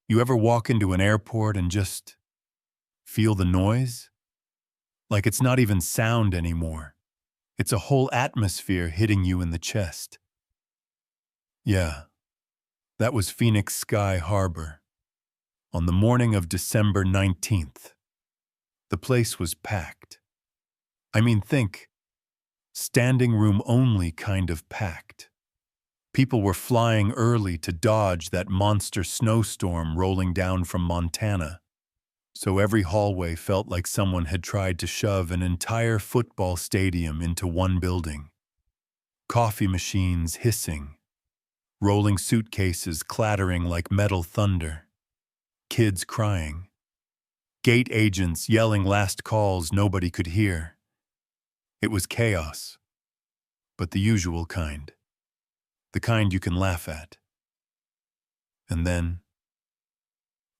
You ever walk into an airport and just feel the noise? Like it's not even sound anymore. It's a whole atmosphere hitting you in the chest. Yeah, that was Phoenix Sky Harbor. On the morning of December 19th. The place was packed. I mean, think, standing room only kind of packed. People were flying early to dodge that monster snowstorm rolling down from Montana. So every hallway felt like someone had tried to shove an entire football stadium into one building. Coffee machines hissing, rolling suitcases clattering like metal thunder, kids crying, gate agents yelling last calls nobody could hear. It was chaos, but the usual kind, the kind you can laugh at. And then,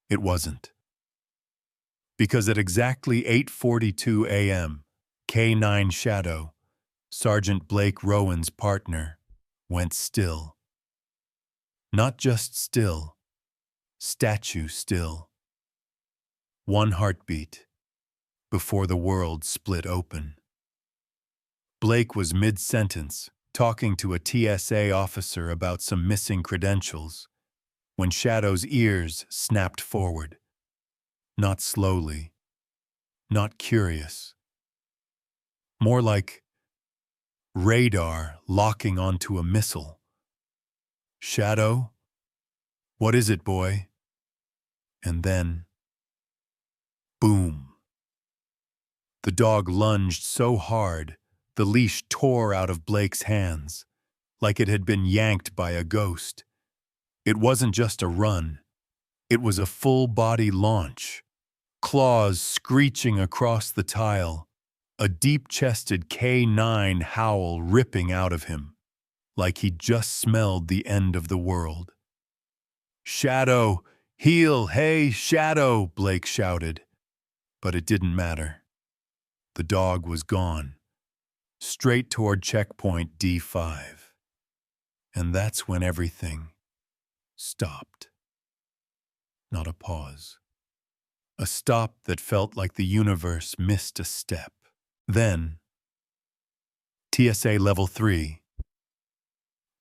it wasn't. Because at exactly 8:42 a.m., K9 Shadow, Sergeant Blake Rowan's partner, went still. Not just still, statue still. One heartbeat, before the world split open. Blake was mid-sentence, talking to a TSA officer about some missing credentials, when Shadow's ears snapped forward. Not slowly, not curious. More like radar locking onto a missile. Shadow? What is it, boy? And then, boom. The dog lunged so hard, the leash tore out of Blake's hands, like it had been yanked by a ghost. It wasn't just a run. It was a full-body launch. Claws screeching across the tile, a deep-chested K9 howl ripping out of him, like he'd just smelled the end of the world. "Shadow! Heel! Hey, Shadow!" Blake shouted. But it didn't matter. The dog was gone, straight toward checkpoint D5. And that's when everything stopped. Not a pause. A stop that felt like the universe missed a step. Then, TSA Level 3.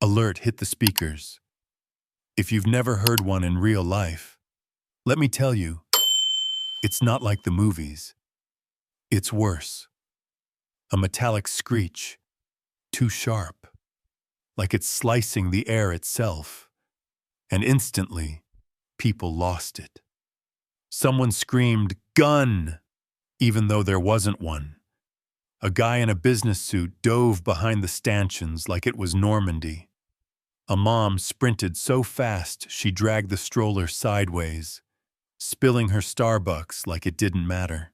Alert hit the speakers. If you've never heard one in real life, let me tell you, it's not like the movies. It's worse. A metallic screech, too sharp, like it's slicing the air itself. And instantly, people lost it. Someone screamed, "Gun!" even though there wasn't one. A guy in a business suit dove behind the stanchions like it was Normandy. A mom sprinted so fast she dragged the stroller sideways, spilling her Starbucks like it didn't matter.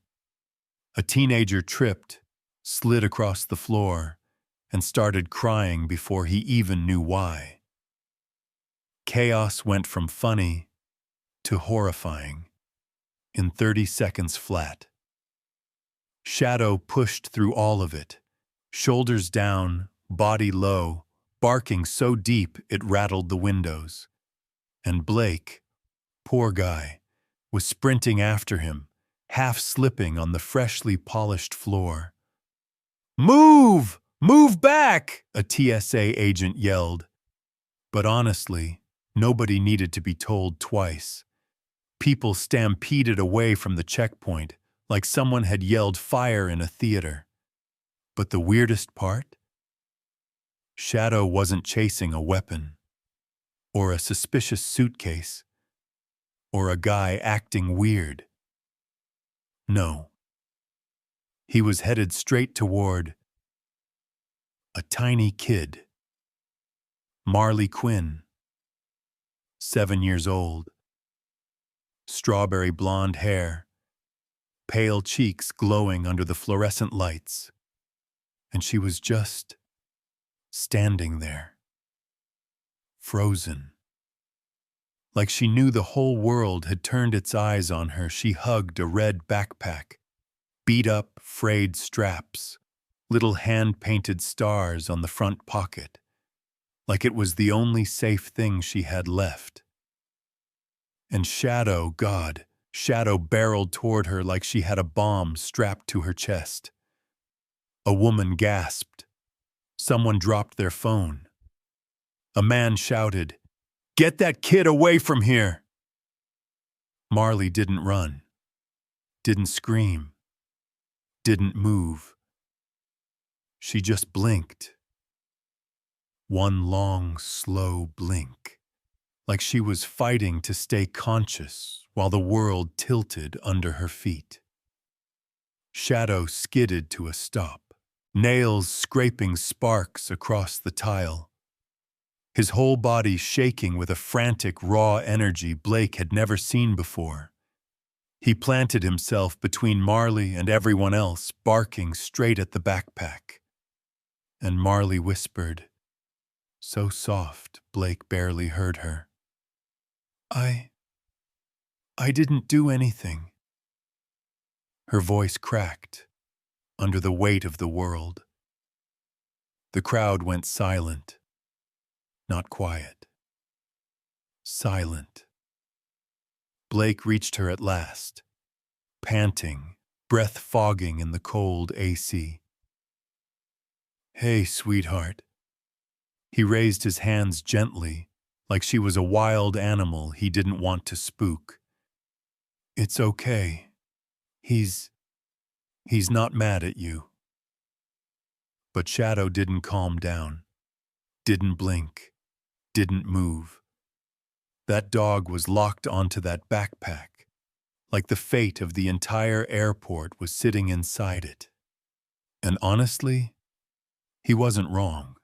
A teenager tripped, slid across the floor, and started crying before he even knew why. Chaos went from funny to horrifying in 30 seconds flat. Shadow pushed through all of it, shoulders down, body low, barking so deep it rattled the windows. And Blake, poor guy, was sprinting after him, half slipping on the freshly polished floor. "Move! Move back!" a TSA agent yelled. But honestly, nobody needed to be told twice. People stampeded away from the checkpoint like someone had yelled fire in a theater. But the weirdest part? Shadow wasn't chasing a weapon, or a suspicious suitcase, or a guy acting weird. No. He was headed straight toward a tiny kid. Marley Quinn, 7 years old. Strawberry blonde hair, pale cheeks glowing under the fluorescent lights. And she was just standing there, frozen. Like she knew the whole world had turned its eyes on her, she hugged a red backpack, beat-up, frayed straps, little hand-painted stars on the front pocket, like it was the only safe thing she had left. And Shadow barreled toward her like she had a bomb strapped to her chest. A woman gasped. Someone dropped their phone. A man shouted, "Get that kid away from here!" Marley didn't run, didn't scream, didn't move. She just blinked. One long, slow blink, like she was fighting to stay conscious while the world tilted under her feet. Shadow skidded to a stop, nails scraping sparks across the tile. His whole body shaking with a frantic, raw energy Blake had never seen before. He planted himself between Marley and everyone else, barking straight at the backpack. And Marley whispered, so soft Blake barely heard her, I didn't do anything." Her voice cracked under the weight of the world. The crowd went silent, not quiet. Silent. Blake reached her at last, panting, breath fogging in the cold AC. "Hey, sweetheart." He raised his hands gently, like she was a wild animal he didn't want to spook. "It's okay. He's not mad at you." But Shadow didn't calm down, didn't blink, didn't move. That dog was locked onto that backpack, like the fate of the entire airport was sitting inside it. And honestly, he wasn't wrong.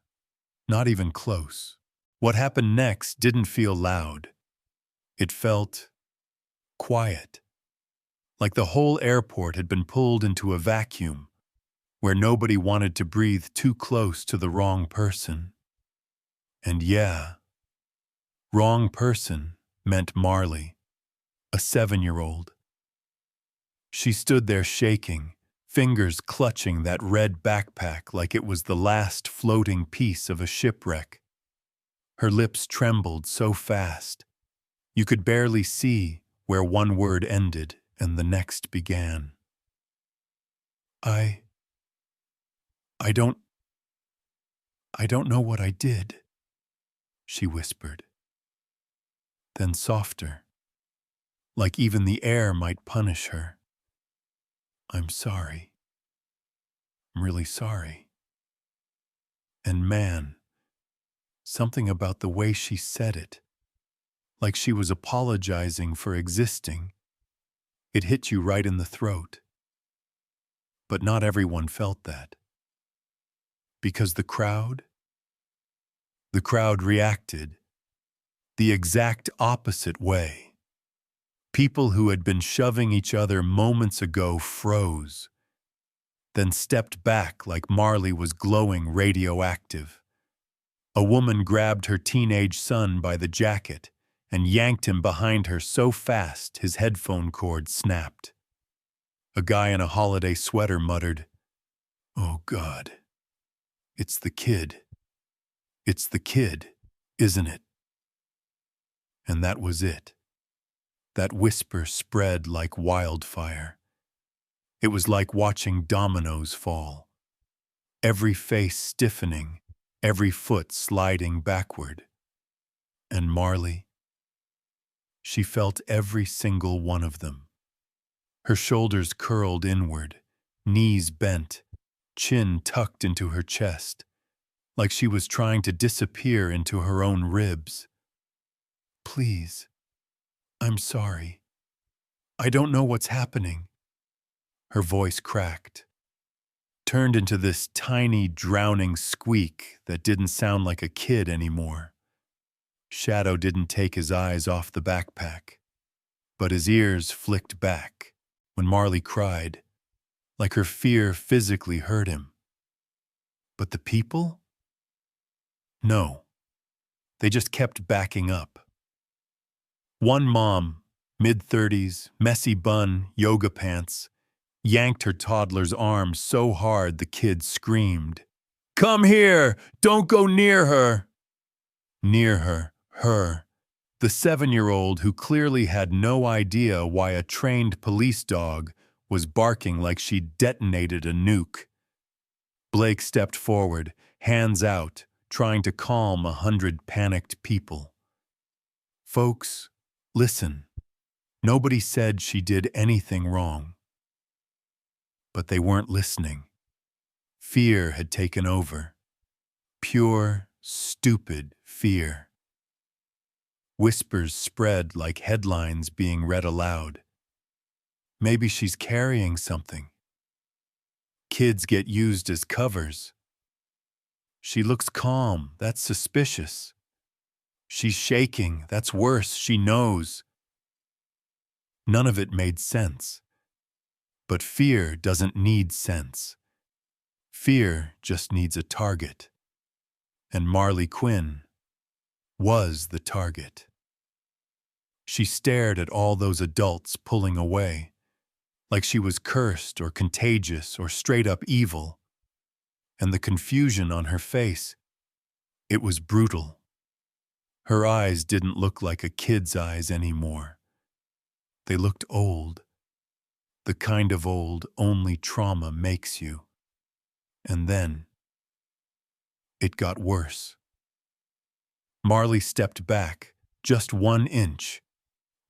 Not even close. What happened next didn't feel loud. It felt quiet. Like the whole airport had been pulled into a vacuum, where nobody wanted to breathe too close to the wrong person. And yeah, wrong person meant Marley, a 7-year-old. She stood there shaking, fingers clutching that red backpack like it was the last floating piece of a shipwreck. Her lips trembled so fast, you could barely see where one word ended and the next began. I don't know what I did," she whispered. Then softer, like even the air might punish her. "I'm sorry. I'm really sorry." And man, something about the way she said it, like she was apologizing for existing, it hit you right in the throat. But not everyone felt that. Because the crowd reacted the exact opposite way. People who had been shoving each other moments ago froze, then stepped back like Marley was glowing radioactive. A woman grabbed her teenage son by the jacket and yanked him behind her so fast his headphone cord snapped. A guy in a holiday sweater muttered, "Oh God, it's the kid. It's the kid, isn't it?" And that was it. That whisper spread like wildfire. It was like watching dominoes fall. Every face stiffening, every foot sliding backward. And Marley, she felt every single one of them. Her shoulders curled inward, knees bent, chin tucked into her chest, like she was trying to disappear into her own ribs. "Please, I'm sorry. I don't know what's happening." Her voice cracked, turned into this tiny, drowning squeak that didn't sound like a kid anymore. Shadow didn't take his eyes off the backpack, but his ears flicked back when Marley cried, like her fear physically hurt him. But the people? No, they just kept backing up. One mom, mid-30s, messy bun, yoga pants, yanked her toddler's arm so hard the kid screamed, "Come here! Don't go near her!" Near her, her, The 7-year-old who clearly had no idea why a trained police dog was barking like she detonated a nuke. Blake stepped forward, hands out, trying to calm 100 panicked people. Folks, listen. Nobody said she did anything wrong. But they weren't listening. Fear had taken over. Pure, stupid fear. Whispers spread like headlines being read aloud. Maybe she's carrying something. Kids get used as covers. She looks calm, that's suspicious. She's shaking, that's worse, she knows. None of it made sense. But fear doesn't need sense. Fear just needs a target. And Marley Quinn was the target. She stared at all those adults pulling away, like she was cursed or contagious or straight up evil. And the confusion on her face, it was brutal. Her eyes didn't look like a kid's eyes anymore. They looked old. The kind of old only trauma makes you. And then, it got worse. Marley stepped back, just 1 inch,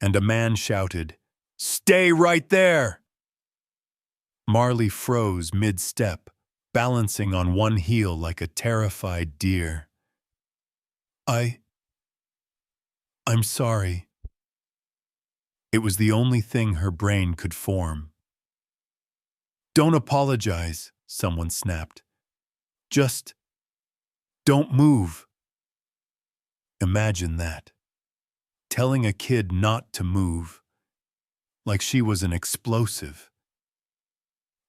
and a man shouted, "Stay right there!" Marley froze mid-step, balancing on one heel like a terrified deer. I'm sorry. It was the only thing her brain could form. "Don't apologize," someone snapped. "Just don't move." Imagine that. Telling a kid not to move, like she was an explosive.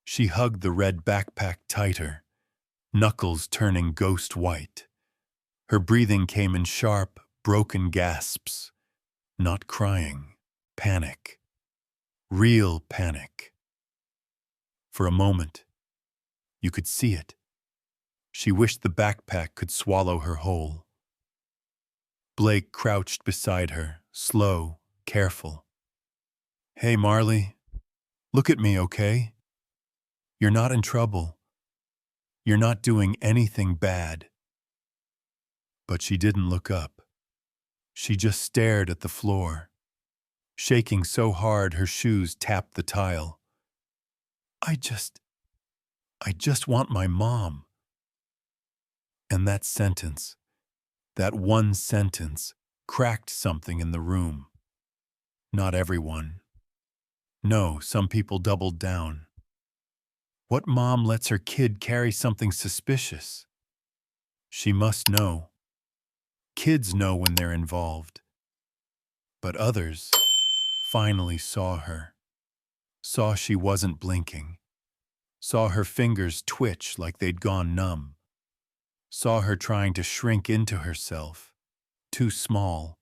She hugged the red backpack tighter, knuckles turning ghost white. Her breathing came in sharp, broken gasps. Not crying, panic. Real panic. For a moment, you could see it. She wished the backpack could swallow her whole. Blake crouched beside her, slow, careful. "Hey, Marley, look at me, okay? You're not in trouble. You're not doing anything bad." But she didn't look up. She just stared at the floor, shaking so hard her shoes tapped the tile. I just want my mom." And that sentence, that one sentence, cracked something in the room. Not everyone. No, some people doubled down. What mom lets her kid carry something suspicious? She must know. Kids know when they're involved. But others finally saw her. Saw she wasn't blinking. Saw her fingers twitch like they'd gone numb. Saw her trying to shrink into herself. Too small,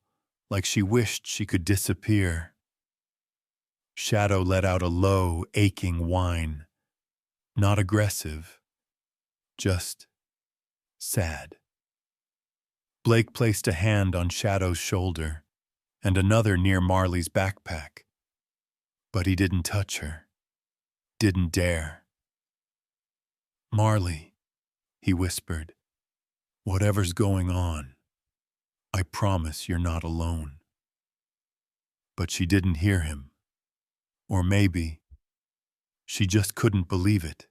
like she wished she could disappear. Shadow let out a low, aching whine. Not aggressive, just sad. Blake placed a hand on Shadow's shoulder and another near Marley's backpack. But he didn't touch her. Didn't dare. "Marley," he whispered, "whatever's going on, I promise you're not alone." But she didn't hear him. Or maybe she just couldn't believe it.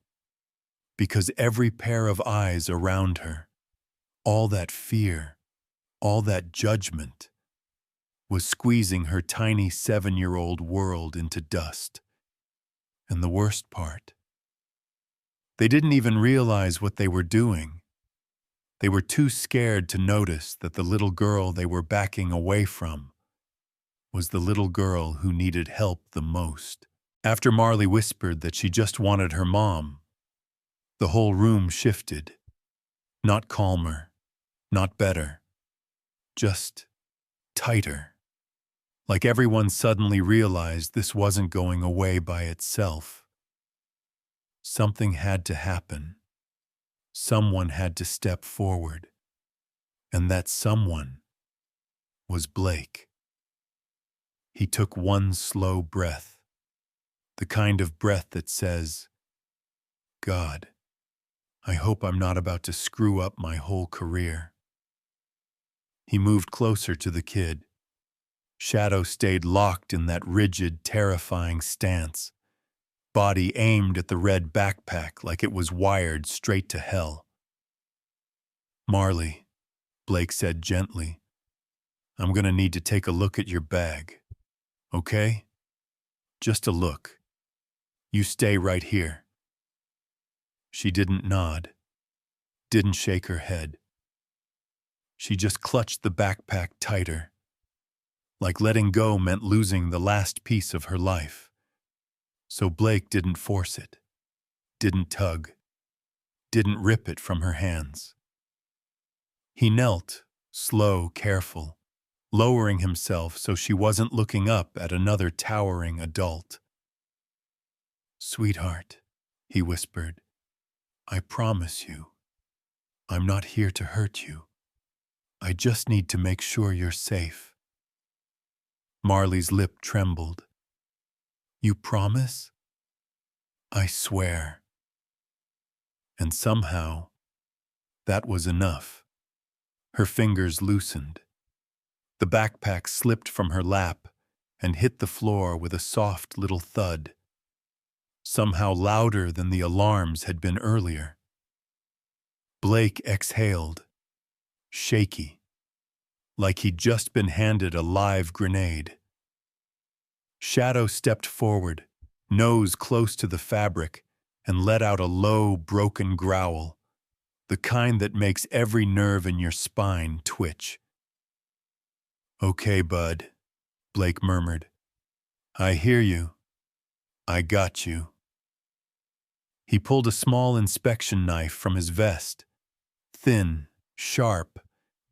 Because every pair of eyes around her, all that fear, all that judgment, was squeezing her tiny 7-year-old world into dust. And the worst part, they didn't even realize what they were doing. They were too scared to notice that the little girl they were backing away from was the little girl who needed help the most. After Marley whispered that she just wanted her mom, the whole room shifted. Not calmer, not better, just tighter. Like everyone suddenly realized this wasn't going away by itself. Something had to happen. Someone had to step forward. And that someone was Blake. He took one slow breath, the kind of breath that says, God, I hope I'm not about to screw up my whole career. He moved closer to the kid. Shadow stayed locked in that rigid, terrifying stance, body aimed at the red backpack like it was wired straight to hell. Marley, Blake said gently, I'm gonna need to take a look at your bag. Okay? Just a look. You stay right here. She didn't nod, didn't shake her head. She just clutched the backpack tighter, like letting go meant losing the last piece of her life. So Blake didn't force it, didn't tug, didn't rip it from her hands. He knelt, slow, careful, lowering himself so she wasn't looking up at another towering adult. Sweetheart, he whispered, I promise you, I'm not here to hurt you. I just need to make sure you're safe. Marley's lip trembled. You promise? I swear. And somehow, that was enough. Her fingers loosened. The backpack slipped from her lap and hit the floor with a soft little thud, somehow louder than the alarms had been earlier. Blake exhaled, shaky, like he'd just been handed a live grenade. Shadow stepped forward, nose close to the fabric, and let out a low, broken growl, the kind that makes every nerve in your spine twitch. Okay, bud, Blake murmured. I hear you. I got you. He pulled a small inspection knife from his vest, thin, sharp,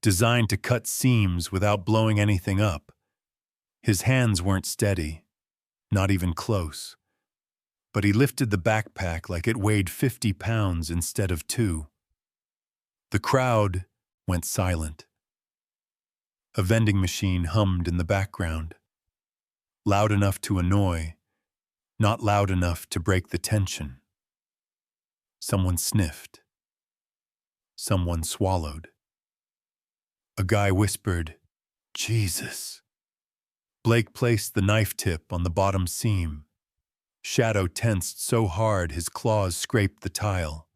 designed to cut seams without blowing anything up. His hands weren't steady, not even close, but he lifted the backpack like it weighed 50 pounds instead of 2. The crowd went silent. A vending machine hummed in the background, loud enough to annoy, not loud enough to break the tension. Someone sniffed. Someone swallowed. A guy whispered, Jesus. Blake placed the knife tip on the bottom seam. Shadow tensed so hard his claws scraped the tile.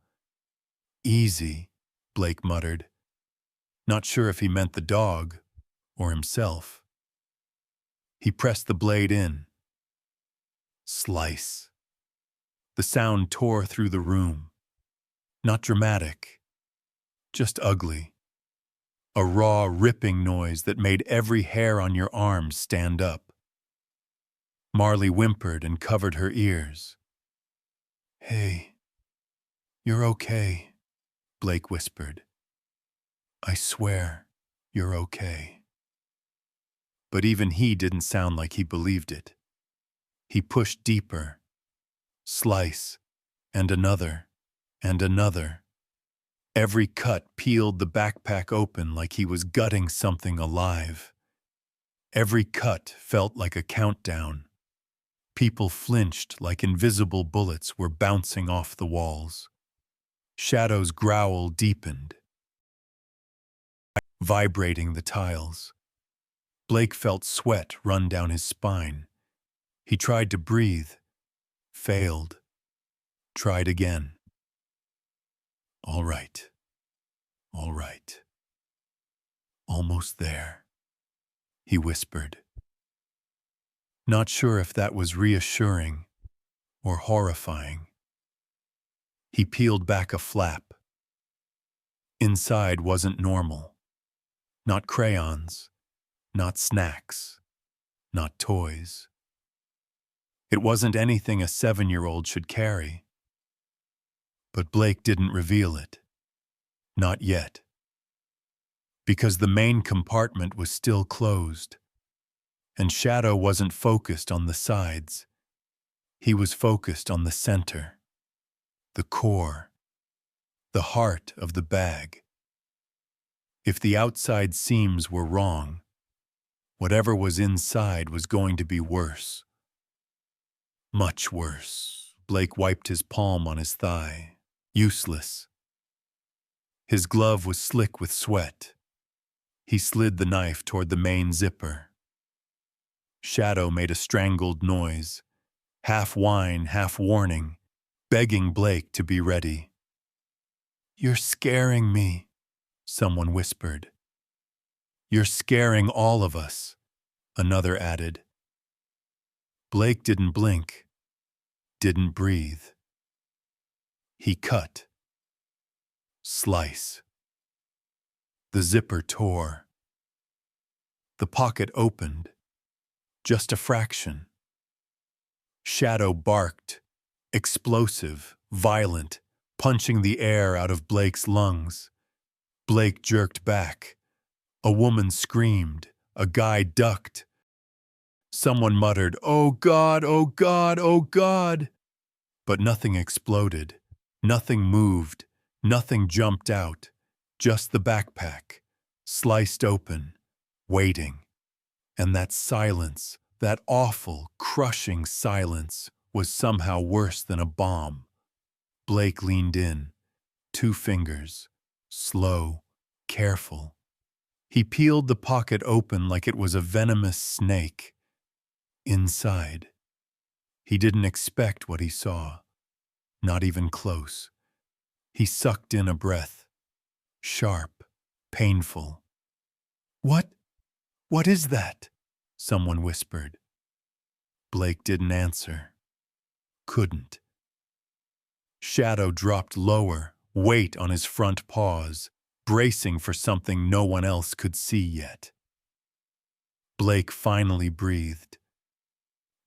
Easy, Blake muttered, not sure if he meant the dog or himself. He pressed the blade in. Slice. The sound tore through the room. Not dramatic, just ugly. A raw, ripping noise that made every hair on your arm stand up. Marley whimpered and covered her ears. Hey, you're okay, Blake whispered. I swear you're okay. But even he didn't sound like he believed it. He pushed deeper. Slice, and another, and another. Every cut peeled the backpack open like he was gutting something alive. Every cut felt like a countdown. People flinched like invisible bullets were bouncing off the walls. Shadow's growl deepened, vibrating the tiles. Blake felt sweat run down his spine. He tried to breathe, failed, tried again. All right, all right. Almost there, he whispered. Not sure if that was reassuring or horrifying. He peeled back a flap. Inside wasn't normal. Not crayons, not snacks, not toys. It wasn't anything a 7-year-old should carry. But Blake didn't reveal it. Not yet. Because the main compartment was still closed, and Shadow wasn't focused on the sides. He was focused on the center, the core, the heart of the bag. If the outside seams were wrong, Whatever was inside was going to be worse. Much worse. Blake wiped his palm on his thigh. Useless. His glove was slick with sweat. He slid the knife toward the main zipper. Shadow made a strangled noise, half whine, half warning, begging Blake to be ready. "You're scaring me," someone whispered. "You're scaring all of us," another added. Blake didn't blink, didn't breathe. He cut. Slice. The zipper tore. The pocket opened. Just a fraction. Shadow barked, explosive, violent, punching the air out of Blake's lungs. Blake jerked back. A woman screamed. A guy ducked. Someone muttered, "Oh God, oh God, oh God!" But nothing exploded. Nothing moved. Nothing jumped out. Just the backpack, sliced open, waiting. And that silence, that awful, crushing silence, was somehow worse than a bomb. Blake leaned in, 2 fingers, slow, careful. He peeled the pocket open like it was a venomous snake. Inside. He didn't expect what he saw, not even close. He sucked in a breath, sharp, painful. What is that?" someone whispered. Blake didn't answer. Couldn't. Shadow dropped lower, weight on his front paws, bracing for something no one else could see yet. Blake finally breathed.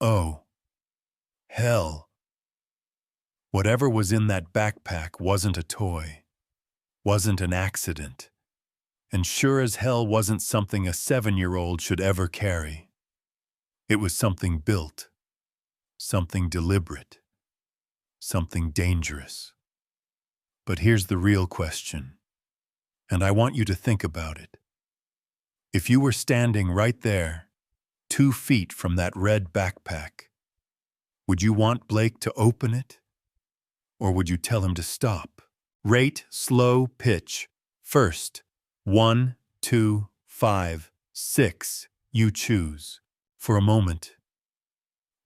Oh, hell. Whatever was in that backpack wasn't a toy, wasn't an accident, and sure as hell wasn't something a 7-year-old should ever carry. It was something built, something deliberate, something dangerous. But here's the real question, and I want you to think about it. If you were standing right there, 2 feet from that red backpack, would you want Blake to open it? Or would you tell him to stop? Rate, slow, pitch. First, 1, 2, 5, 6. You choose. For a moment.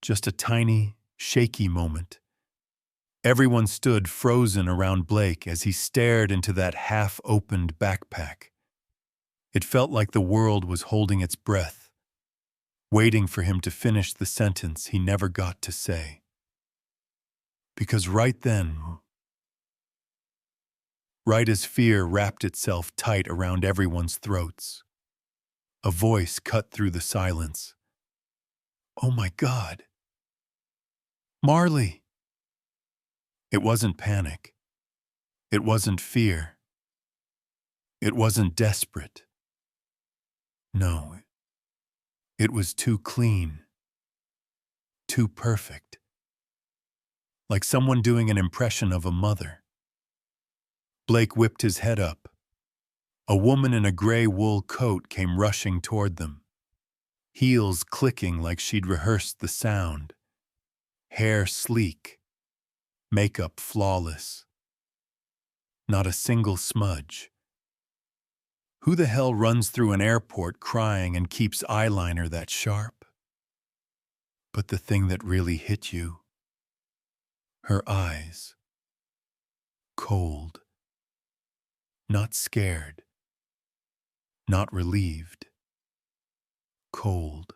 Just a tiny, shaky moment. Everyone stood frozen around Blake as he stared into that half-opened backpack. It felt like the world was holding its breath, waiting for him to finish the sentence he never got to say. Because right then, right as fear wrapped itself tight around everyone's throats, a voice cut through the silence. "Oh my God. Marley!" It wasn't panic. It wasn't fear. It wasn't desperate. No, it was too clean, too perfect. Like someone doing an impression of a mother. Blake whipped his head up. A woman in a gray wool coat came rushing toward them, heels clicking like she'd rehearsed the sound, hair sleek, makeup flawless. Not a single smudge. Who the hell runs through an airport crying and keeps eyeliner that sharp? But the thing that really hit you, her eyes. Cold. Not scared. Not relieved. Cold.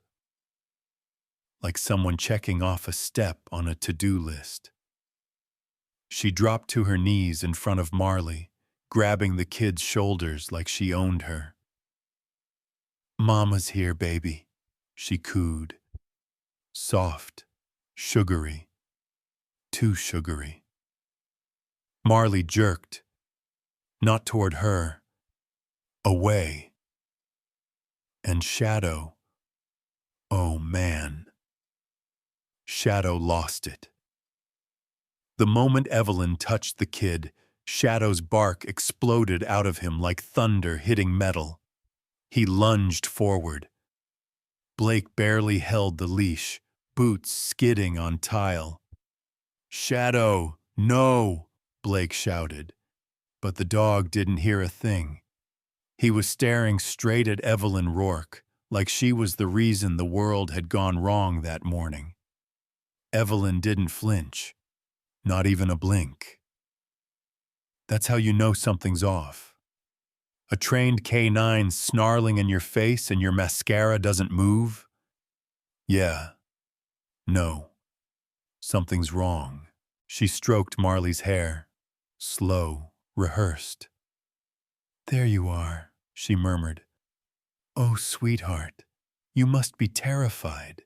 Like someone checking off a step on a to-do list. She dropped to her knees in front of Marley, grabbing the kid's shoulders like she owned her. "Mama's here, baby," she cooed. Soft, sugary, too sugary. Marley jerked, not toward her, away. And Shadow, oh man. Shadow lost it. The moment Evelyn touched the kid, Shadow's bark exploded out of him like thunder hitting metal. He lunged forward. Blake barely held the leash, boots skidding on tile. "Shadow, no!" Blake shouted. But the dog didn't hear a thing. He was staring straight at Evelyn Rourke, like she was the reason the world had gone wrong that morning. Evelyn didn't flinch, not even a blink. That's how you know something's off. A trained K9 snarling in your face and your mascara doesn't move? Yeah. No. Something's wrong. She stroked Marley's hair. Slow, rehearsed. "There you are," she murmured. "Oh, sweetheart, you must be terrified."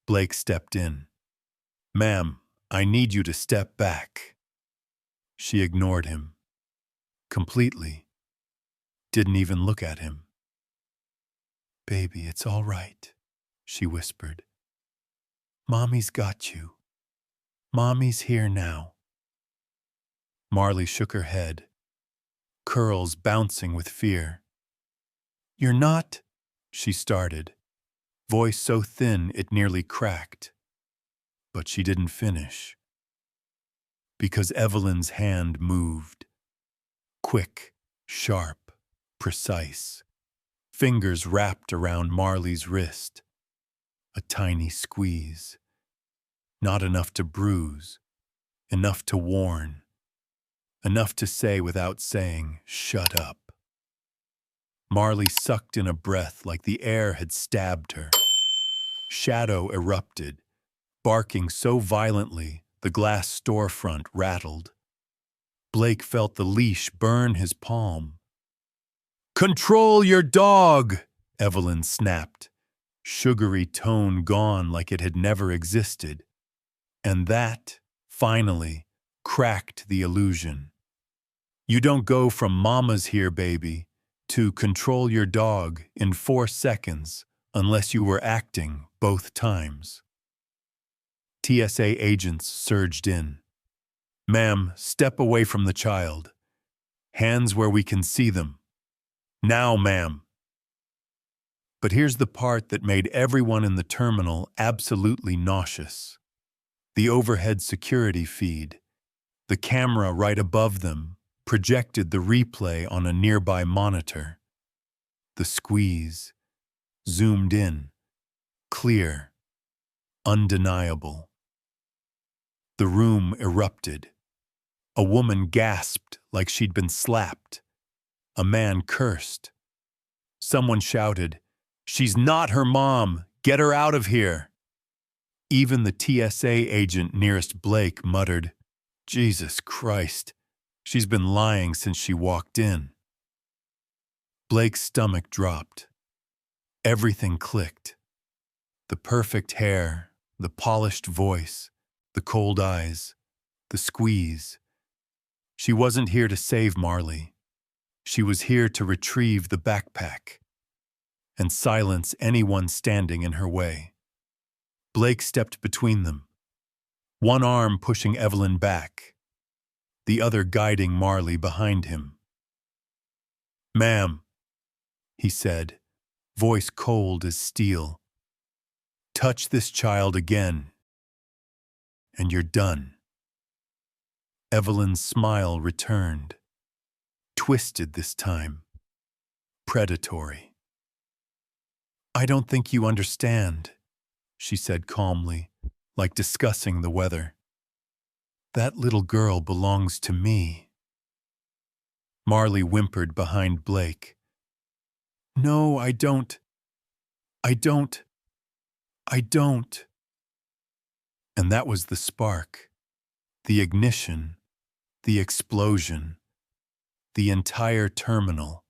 Blake stepped in. "Ma'am, I need you to step back." She ignored him. Completely. Didn't even look at him. "Baby, it's all right," she whispered. "Mommy's got you. Mommy's here now." Marley shook her head, curls bouncing with fear. "You're not," she started, voice so thin it nearly cracked. But she didn't finish. Because Evelyn's hand moved. Quick, sharp, precise. Fingers wrapped around Marley's wrist. A tiny squeeze. Not enough to bruise. Enough to warn. Enough to say without saying, "Shut up." Marley sucked in a breath like the air had stabbed her. Shadow erupted, barking so violently the glass storefront rattled. Blake felt the leash burn his palm. "Control your dog!" Evelyn snapped, sugary tone gone like it had never existed. And that, finally, cracked the illusion. You don't go from "Mama's here, baby" to "control your dog" in 4 seconds unless you were acting both times. TSA agents surged in. "Ma'am, step away from the child. Hands where we can see them. Now, ma'am." But here's the part that made everyone in the terminal absolutely nauseous. The overhead security feed, the camera right above them, projected the replay on a nearby monitor. The squeeze, zoomed in, clear, undeniable. The room erupted. A woman gasped like she'd been slapped. A man cursed. Someone shouted, "She's not her mom! Get her out of here!" Even the TSA agent nearest Blake muttered, "Jesus Christ, she's been lying since she walked in." Blake's stomach dropped. Everything clicked. The perfect hair, the polished voice, the cold eyes, the squeeze. She wasn't here to save Marley. She was here to retrieve the backpack and silence anyone standing in her way. Blake stepped between them, one arm pushing Evelyn back, the other guiding Marley behind him. "Ma'am," he said, voice cold as steel, "touch this child again, and you're done." Evelyn's smile returned, twisted this time, predatory. "I don't think you understand," she said calmly, like discussing the weather. "That little girl belongs to me." Marley whimpered behind Blake. "No, I don't. I don't. I don't." And that was the spark, the ignition, the explosion, the entire terminal.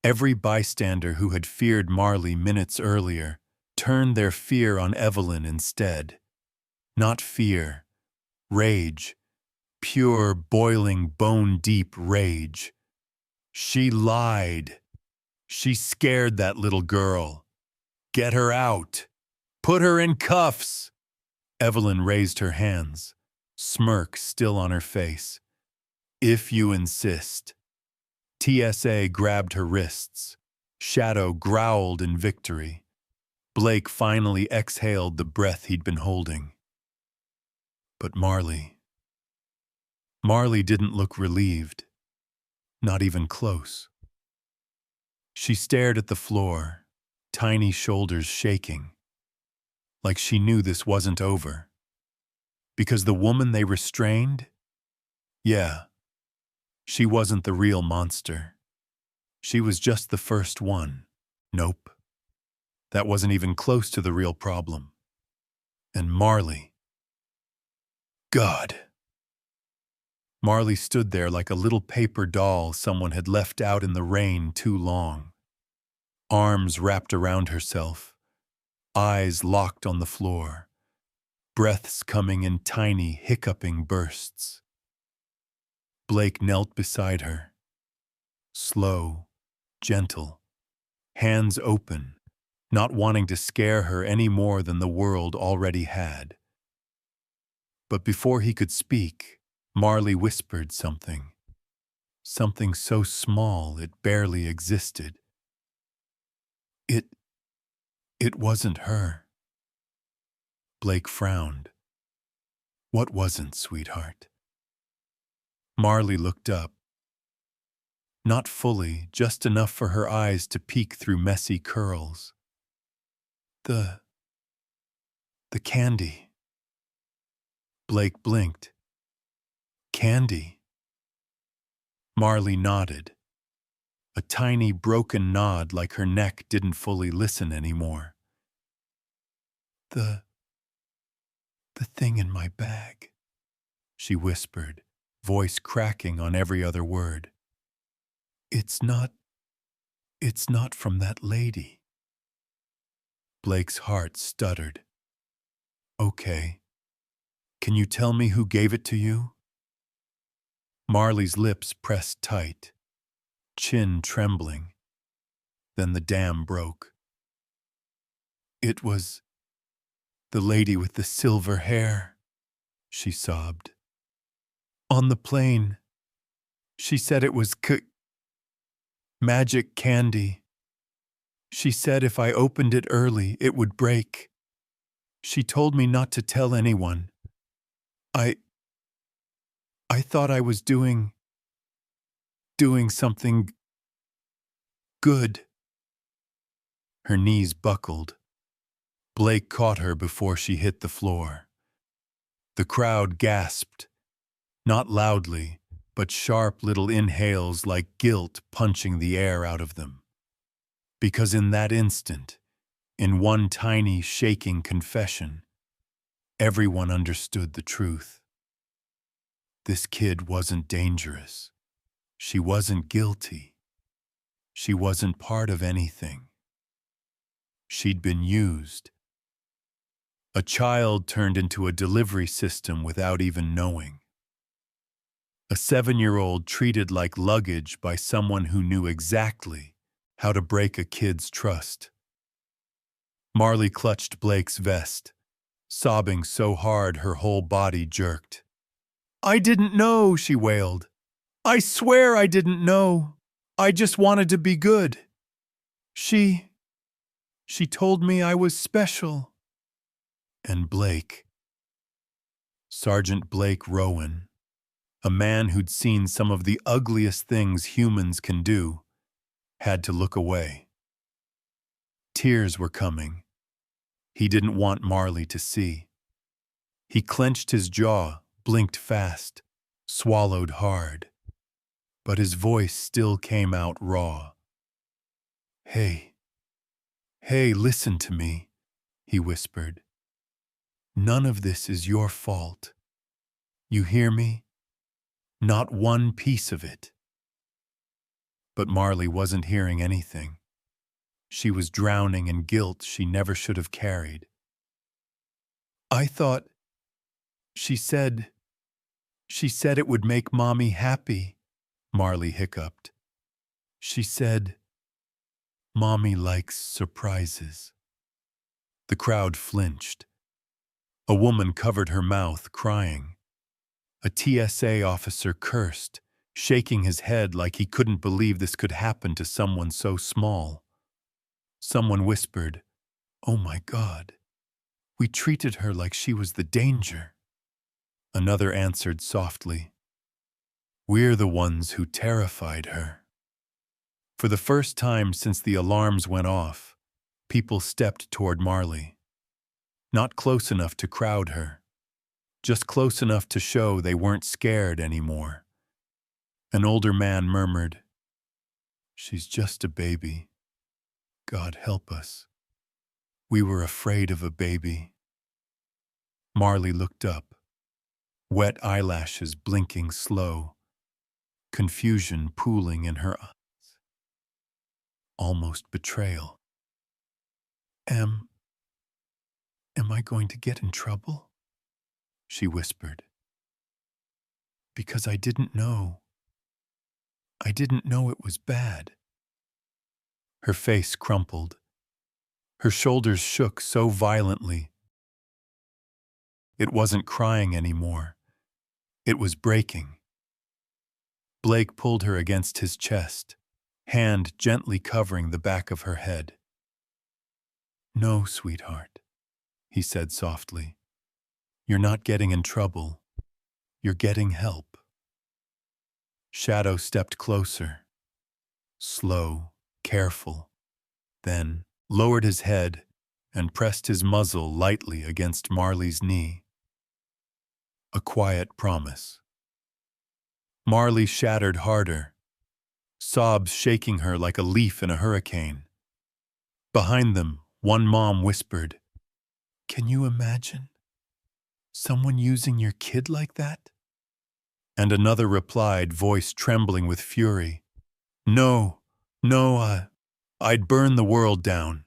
Every bystander who had feared Marley minutes earlier turned their fear on Evelyn instead. Not fear, rage, pure, boiling, bone-deep rage. She lied. She scared that little girl. Get her out. Put her in cuffs. Evelyn raised her hands, smirk still on her face. "If you insist." TSA grabbed her wrists. Shadow growled in victory. Blake finally exhaled the breath he'd been holding. But Marley didn't look relieved, not even close. She stared at the floor, tiny shoulders shaking, like she knew this wasn't over. Because the woman they restrained? Yeah, she wasn't the real monster. She was just the first one. Nope. That wasn't even close to the real problem. And Marley. God. Marley stood there like a little paper doll someone had left out in the rain too long. Arms wrapped around herself, eyes locked on the floor, breaths coming in tiny, hiccuping bursts. Blake knelt beside her, slow, gentle, hands open, not wanting to scare her any more than the world already had. But before he could speak, Marley whispered something so small it barely existed. It wasn't her. Blake frowned. What wasn't, sweetheart? Marley looked up. Not fully, just enough for her eyes to peek through messy curls. The candy. Blake blinked. Candy? Marley nodded. A tiny broken nod like her neck didn't fully listen anymore. The thing in my bag, she whispered, voice cracking on every other word. It's not from that lady. Blake's heart stuttered. Okay. Can you tell me who gave it to you? Marley's lips pressed tight, chin trembling. Then the dam broke. It was the lady with the silver hair, she sobbed. On the plane, she said it was magic candy. She said if I opened it early, it would break. She told me not to tell anyone. I thought I was doing something good. Her knees buckled. Blake caught her before she hit the floor. The crowd gasped, not loudly, but sharp little inhales like guilt punching the air out of them. Because in that instant, in one tiny, shaking confession, everyone understood the truth. This kid wasn't dangerous. She wasn't guilty. She wasn't part of anything. She'd been used. A child turned into a delivery system without even knowing. A 7-year-old treated like luggage by someone who knew exactly how to break a kid's trust. Marley clutched Blake's vest, sobbing so hard her whole body jerked. I didn't know, she wailed. I swear I didn't know. I just wanted to be good. She told me I was special. And Blake, Sergeant Blake Rowan, a man who'd seen some of the ugliest things humans can do, had to look away. Tears were coming. He didn't want Marley to see. He clenched his jaw, blinked fast, swallowed hard. But his voice still came out raw. Hey, listen to me, he whispered. None of this is your fault. You hear me? Not one piece of it. But Marley wasn't hearing anything. She was drowning in guilt she never should have carried. I thought, she said it would make Mommy happy, Marley hiccuped. She said, Mommy likes surprises. The crowd flinched. A woman covered her mouth, crying. A TSA officer cursed, shaking his head like he couldn't believe this could happen to someone so small. Someone whispered, Oh my God, we treated her like she was the danger. Another answered softly, we're the ones who terrified her. For the first time since the alarms went off, people stepped toward Marley. Not close enough to crowd her, just close enough to show they weren't scared anymore. An older man murmured, she's just a baby. God help us. We were afraid of a baby. Marley looked up, wet eyelashes blinking slow, confusion pooling in her eyes. Almost betrayal. Am I going to get in trouble? She whispered. Because I didn't know. I didn't know it was bad. Her face crumpled. Her shoulders shook so violently. It wasn't crying anymore. It was breaking. Blake pulled her against his chest, hand gently covering the back of her head. No, sweetheart, he said softly. You're not getting in trouble. You're getting help. Shadow stepped closer, slow, careful, then lowered his head and pressed his muzzle lightly against Marley's knee. A quiet promise. Marley shattered harder, sobs shaking her like a leaf in a hurricane. Behind them, one mom whispered, can you imagine? Someone using your kid like that? And another replied, voice trembling with fury, no, I'd burn the world down.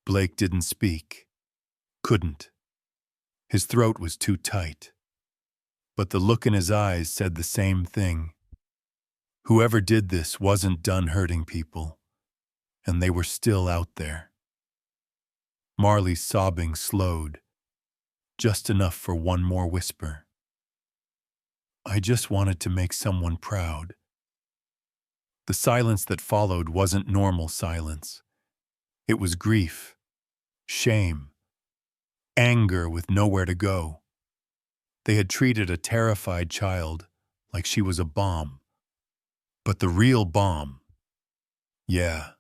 Blake didn't speak. Couldn't. His throat was too tight. But the look in his eyes said the same thing. Whoever did this wasn't done hurting people, and they were still out there. Marley's sobbing slowed, just enough for one more whisper. I just wanted to make someone proud. The silence that followed wasn't normal silence. It was grief, shame, anger with nowhere to go. They had treated a terrified child like she was a bomb. But the real bomb, yeah,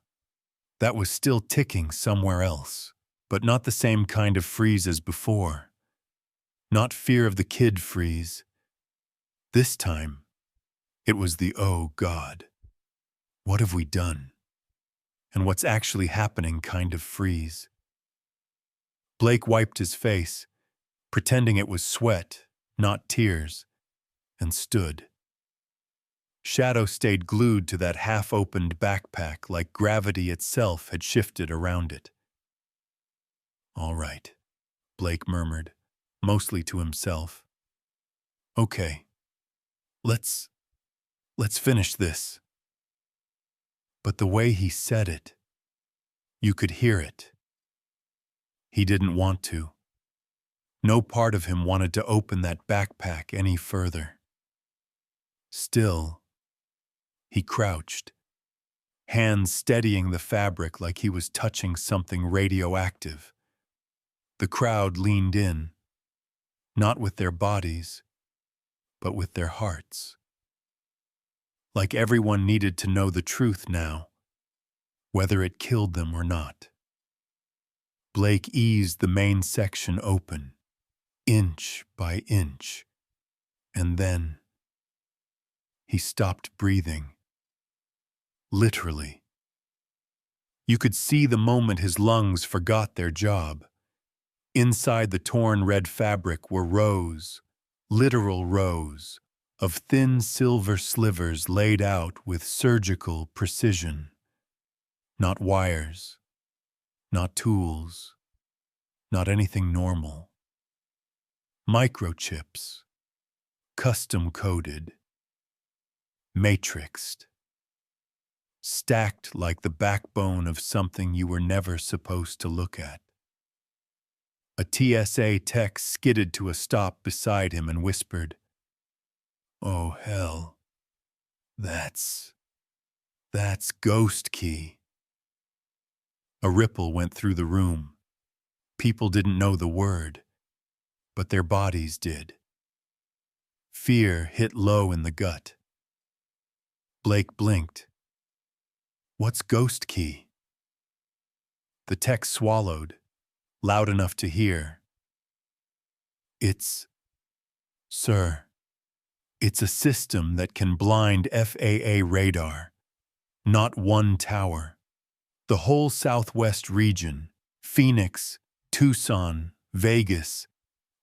that was still ticking somewhere else, but not the same kind of freeze as before. Not fear of the kid freeze. This time, it was the oh God, what have we done? And what's actually happening kind of freeze. Blake wiped his face, pretending it was sweat, not tears, and stood. Shadow stayed glued to that half-opened backpack like gravity itself had shifted around it. All right, Blake murmured, mostly to himself. Okay, let's finish this. But the way he said it, you could hear it. He didn't want to. No part of him wanted to open that backpack any further. Still, he crouched, hands steadying the fabric like he was touching something radioactive. The crowd leaned in, not with their bodies, but with their hearts. Like everyone needed to know the truth now, whether it killed them or not. Blake eased the main section open, inch by inch, and then he stopped breathing. Literally. You could see the moment his lungs forgot their job. Inside the torn red fabric were rows, literal rows, of thin silver slivers laid out with surgical precision. Not wires, not tools, not anything normal. Microchips, custom-coded, matrixed, stacked like the backbone of something you were never supposed to look at. A TSA tech skidded to a stop beside him and whispered, "Oh, hell. That's Ghost Key." A ripple went through the room. People didn't know the word, but their bodies did. Fear hit low in the gut. Blake blinked. What's ghost key? The text swallowed, loud enough to hear. Sir, it's a system that can blind FAA radar. Not one tower. The whole Southwest region, Phoenix, Tucson, Vegas,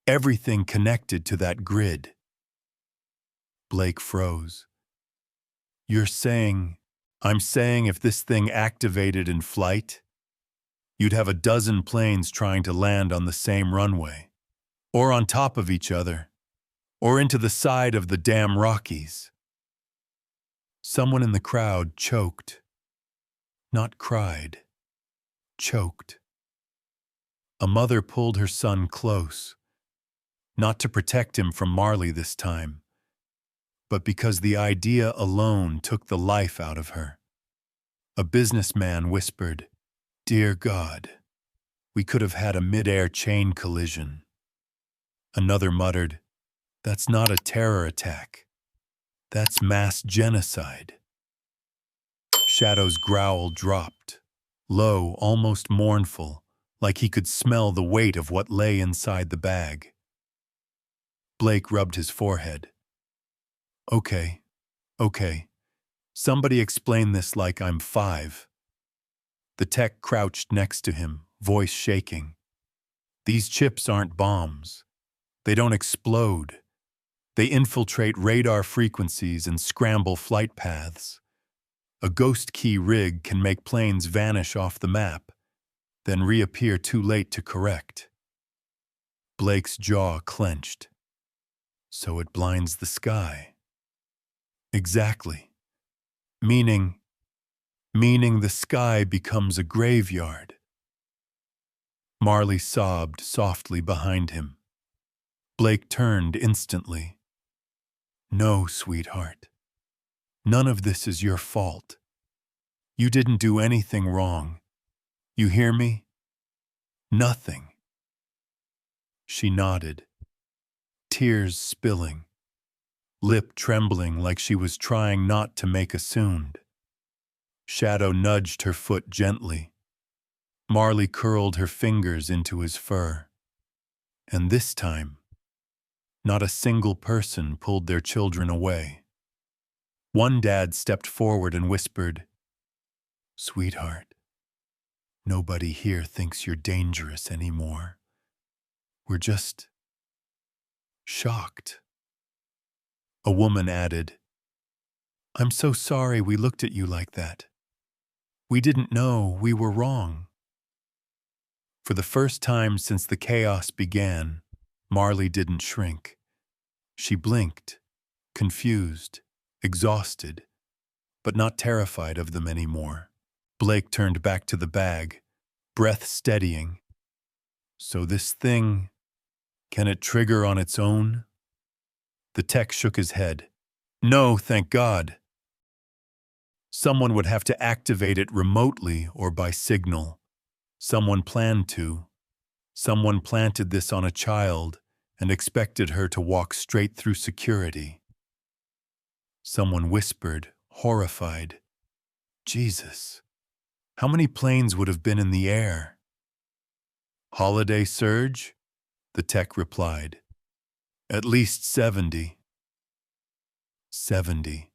everything connected to that grid. Blake froze. You're saying, I'm saying if this thing activated in flight, you'd have a dozen planes trying to land on the same runway, or on top of each other, or into the side of the damn Rockies. Someone in the crowd choked. Not cried. Choked. A mother pulled her son close, not to protect him from Marley this time, but because the idea alone took the life out of her. A businessman whispered, "Dear God, we could have had a mid-air chain collision." Another muttered, "That's not a terror attack. That's mass genocide." Shadow's growl dropped, low, almost mournful, like he could smell the weight of what lay inside the bag. Blake rubbed his forehead. Okay. Somebody explain this like I'm 5. The tech crouched next to him, voice shaking. These chips aren't bombs. They don't explode. They infiltrate radar frequencies and scramble flight paths. A ghost key rig can make planes vanish off the map, then reappear too late to correct. Blake's jaw clenched. So it blinds the sky. Exactly. Meaning the sky becomes a graveyard. Marley sobbed softly behind him. Blake turned instantly. No, sweetheart. None of this is your fault. You didn't do anything wrong. You hear me? Nothing. She nodded, tears spilling, lip trembling like she was trying not to make a sound. Shadow nudged her foot gently. Marley curled her fingers into his fur. And this time, not a single person pulled their children away. One dad stepped forward and whispered, "Sweetheart, nobody here thinks you're dangerous anymore. We're just shocked." A woman added, "I'm so sorry we looked at you like that. We didn't know we were wrong." For the first time since the chaos began, Marley didn't shrink. She blinked, confused, exhausted, but not terrified of them anymore. Blake turned back to the bag, breath steadying. So this thing, can it trigger on its own? The tech shook his head. No, thank God. Someone would have to activate it remotely or by signal. Someone planned to. Someone planted this on a child and expected her to walk straight through security. Someone whispered, horrified, "Jesus, how many planes would have been in the air?" "Holiday surge?" the tech replied. "At least 70. 70.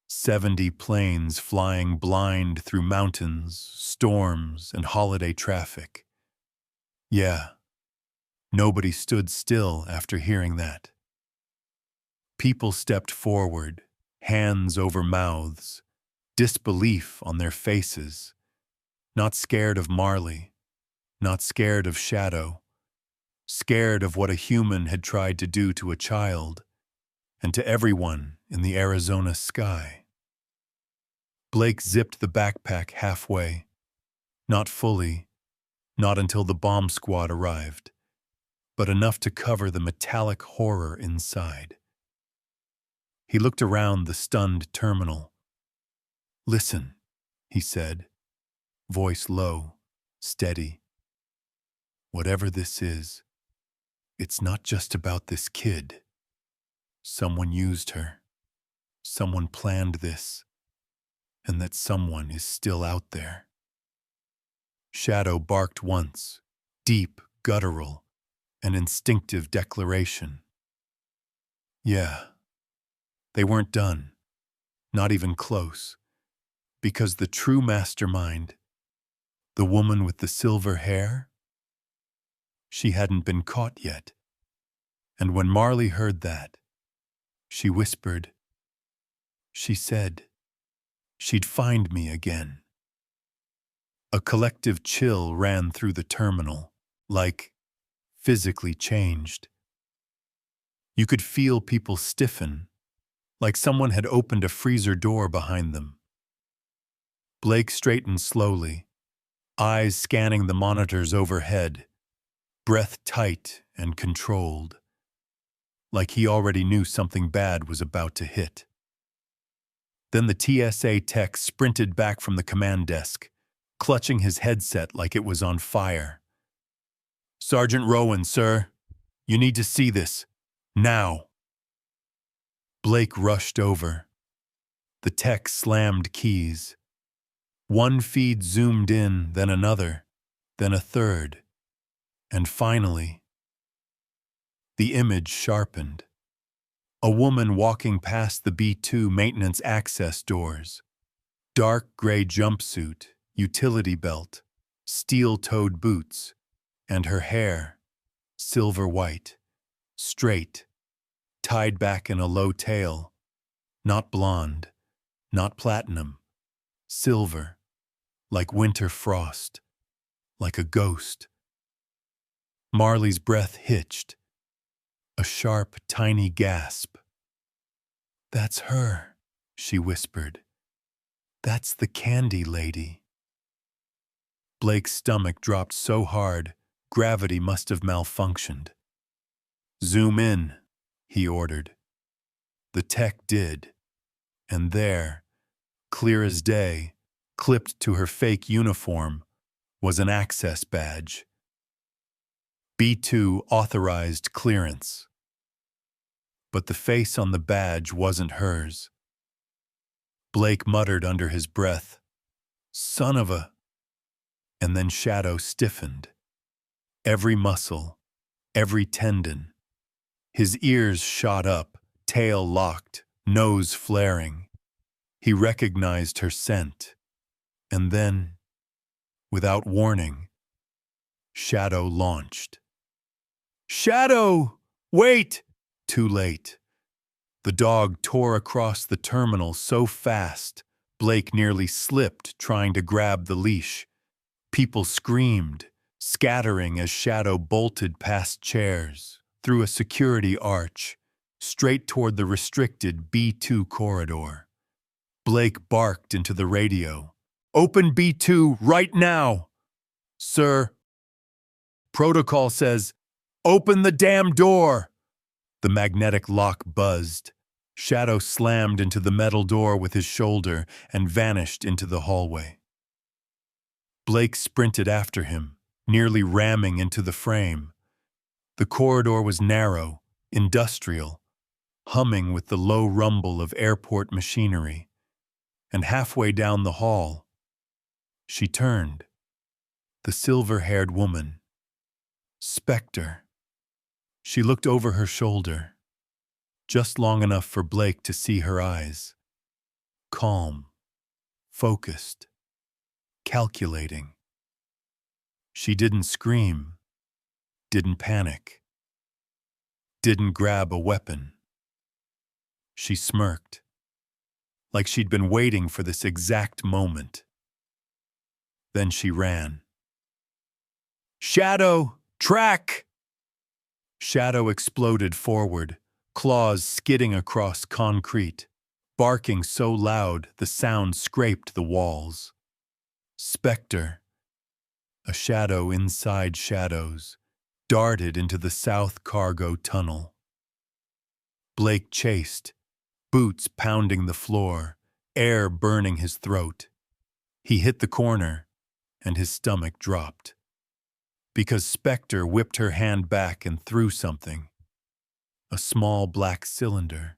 70 planes flying blind through mountains, storms, and holiday traffic. Yeah, nobody stood still after hearing that. People stepped forward, hands over mouths, disbelief on their faces, not scared of Marley, not scared of Shadow, scared of what a human had tried to do to a child and to everyone in the Arizona sky. Blake zipped the backpack halfway, not fully, not until the bomb squad arrived, but enough to cover the metallic horror inside. He looked around the stunned terminal. "Listen," he said. voice low, steady. Whatever this is, it's not just about this kid. Someone used her. Someone planned this, and that someone is still out there. Shadow barked once, deep, guttural, an instinctive declaration. Yeah, they weren't done, not even close, because the true mastermind, the woman with the silver hair, she hadn't been caught yet. And when Marley heard that, she whispered, she said, she'd find me again. A collective chill ran through the terminal, like physically changed. You could feel people stiffen, like someone had opened a freezer door behind them. Blake straightened slowly, eyes scanning the monitors overhead, breath tight and controlled, like he already knew something bad was about to hit. Then the TSA tech sprinted back from the command desk, clutching his headset like it was on fire. "Sergeant Rowan, sir, you need to see this. Now." Blake rushed over. The tech slammed keys. One feed zoomed in, then another, then a third. And finally, the image sharpened. A woman walking past the B-2 maintenance access doors. Dark gray jumpsuit, utility belt, steel-toed boots, and her hair, silver white, straight, tied back in a low tail, not blonde, not platinum, silver, like winter frost, like a ghost. Marley's breath hitched, a sharp, tiny gasp. "That's her," she whispered. "That's the candy lady." Blake's stomach dropped so hard, gravity must have malfunctioned. "Zoom in," he ordered. The tech did, and there, clear as day, clipped to her fake uniform, was an access badge. B-2 authorized clearance. But the face on the badge wasn't hers. Blake muttered under his breath, "Son of a..." And then Shadow stiffened. Every muscle, every tendon. His ears shot up, tail locked, nose flaring. He recognized her scent. And then, without warning, Shadow launched. "Shadow! Wait!" Too late. The dog tore across the terminal so fast, Blake nearly slipped trying to grab the leash. People screamed, scattering as Shadow bolted past chairs, through a security arch, straight toward the restricted B-2 corridor. Blake barked into the radio. "Open B-2 right now!" "Sir." "Protocol says, open the damn door!" The magnetic lock buzzed. Shadow slammed into the metal door with his shoulder and vanished into the hallway. Blake sprinted after him, nearly ramming into the frame. The corridor was narrow, industrial, humming with the low rumble of airport machinery. And halfway down the hall, she turned. The silver-haired woman. Spectre. She looked over her shoulder, just long enough for Blake to see her eyes. Calm, focused, calculating. She didn't scream, didn't panic, didn't grab a weapon. She smirked, like she'd been waiting for this exact moment. Then she ran. "Shadow! Track!" Shadow exploded forward, claws skidding across concrete, barking so loud the sound scraped the walls. Spectre, a shadow inside shadows, darted into the south cargo tunnel. Blake chased, boots pounding the floor, air burning his throat. He hit the corner, and his stomach dropped. Because Spectre whipped her hand back and threw something. A small black cylinder.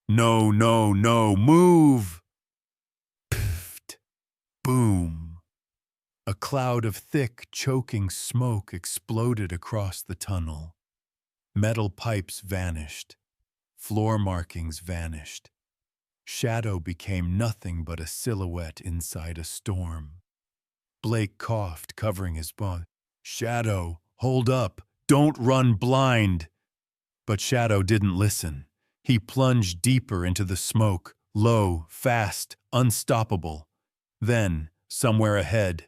No, no, no, move! Pfft. Boom. A cloud of thick, choking smoke exploded across the tunnel. Metal pipes vanished. Floor markings vanished. Shadow became nothing but a silhouette inside a storm. Blake coughed, covering his mouth. Shadow, hold up, don't run blind. But Shadow didn't listen. He plunged deeper into the smoke, low, fast, unstoppable. Then, somewhere ahead,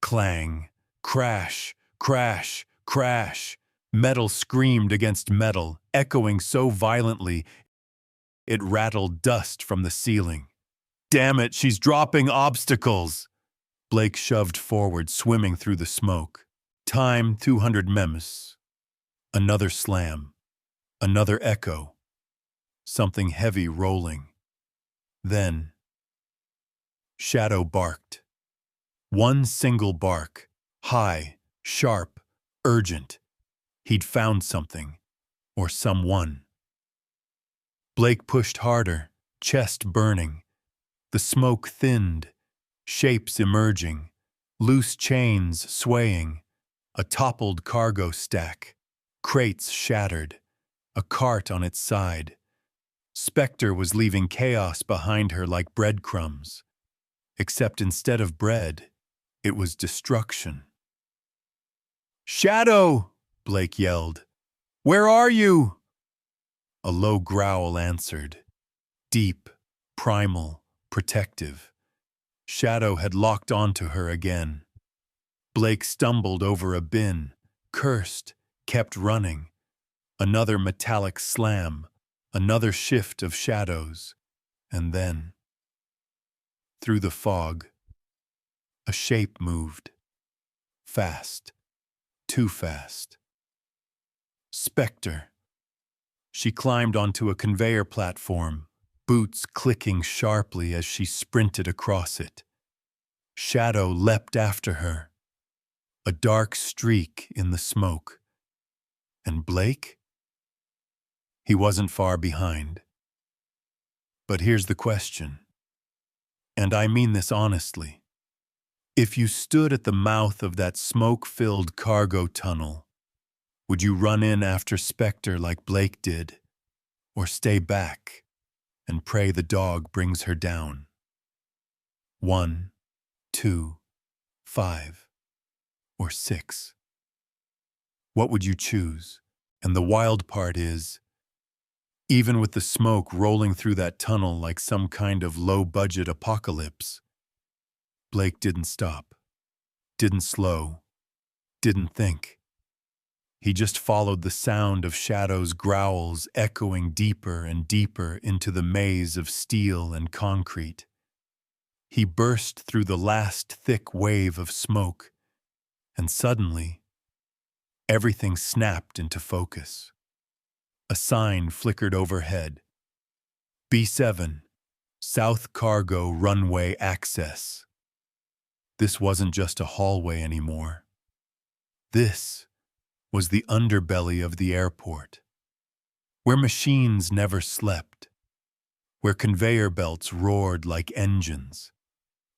clang, crash, crash, crash. Metal screamed against metal, echoing so violently it rattled dust from the ceiling. Damn it, she's dropping obstacles! Blake shoved forward, swimming through the smoke. Time 200 mems. Another slam. Another echo. Something heavy rolling. Then, Shadow barked. One single bark. High, sharp, urgent. He'd found something. Or someone. Blake pushed harder, chest burning. The smoke thinned, shapes emerging, loose chains swaying, a toppled cargo stack, crates shattered, a cart on its side. Spectre was leaving chaos behind her like breadcrumbs. Except instead of bread, it was destruction. Shadow! Blake yelled. Where are you? A low growl answered. Deep, primal, protective. Shadow had locked onto her again. Blake stumbled over a bin, cursed, kept running. Another metallic slam, another shift of shadows, and then, through the fog, a shape moved. Fast, too fast. Spectre. She climbed onto a conveyor platform, boots clicking sharply as she sprinted across it. Shadow leapt after her, a dark streak in the smoke. And Blake? He wasn't far behind. But here's the question, and I mean this honestly. If you stood at the mouth of that smoke-filled cargo tunnel, would you run in after Spectre like Blake did, or stay back and pray the dog brings her down? 1, 2, 5, or 6. What would you choose? And the wild part is, even with the smoke rolling through that tunnel like some kind of low-budget apocalypse, Blake didn't stop, didn't slow, didn't think. He just followed the sound of Shadow's growls echoing deeper and deeper into the maze of steel and concrete. He burst through the last thick wave of smoke, and suddenly, everything snapped into focus. A sign flickered overhead. B7, South Cargo Runway Access. This wasn't just a hallway anymore. This was the underbelly of the airport, where machines never slept, where conveyor belts roared like engines,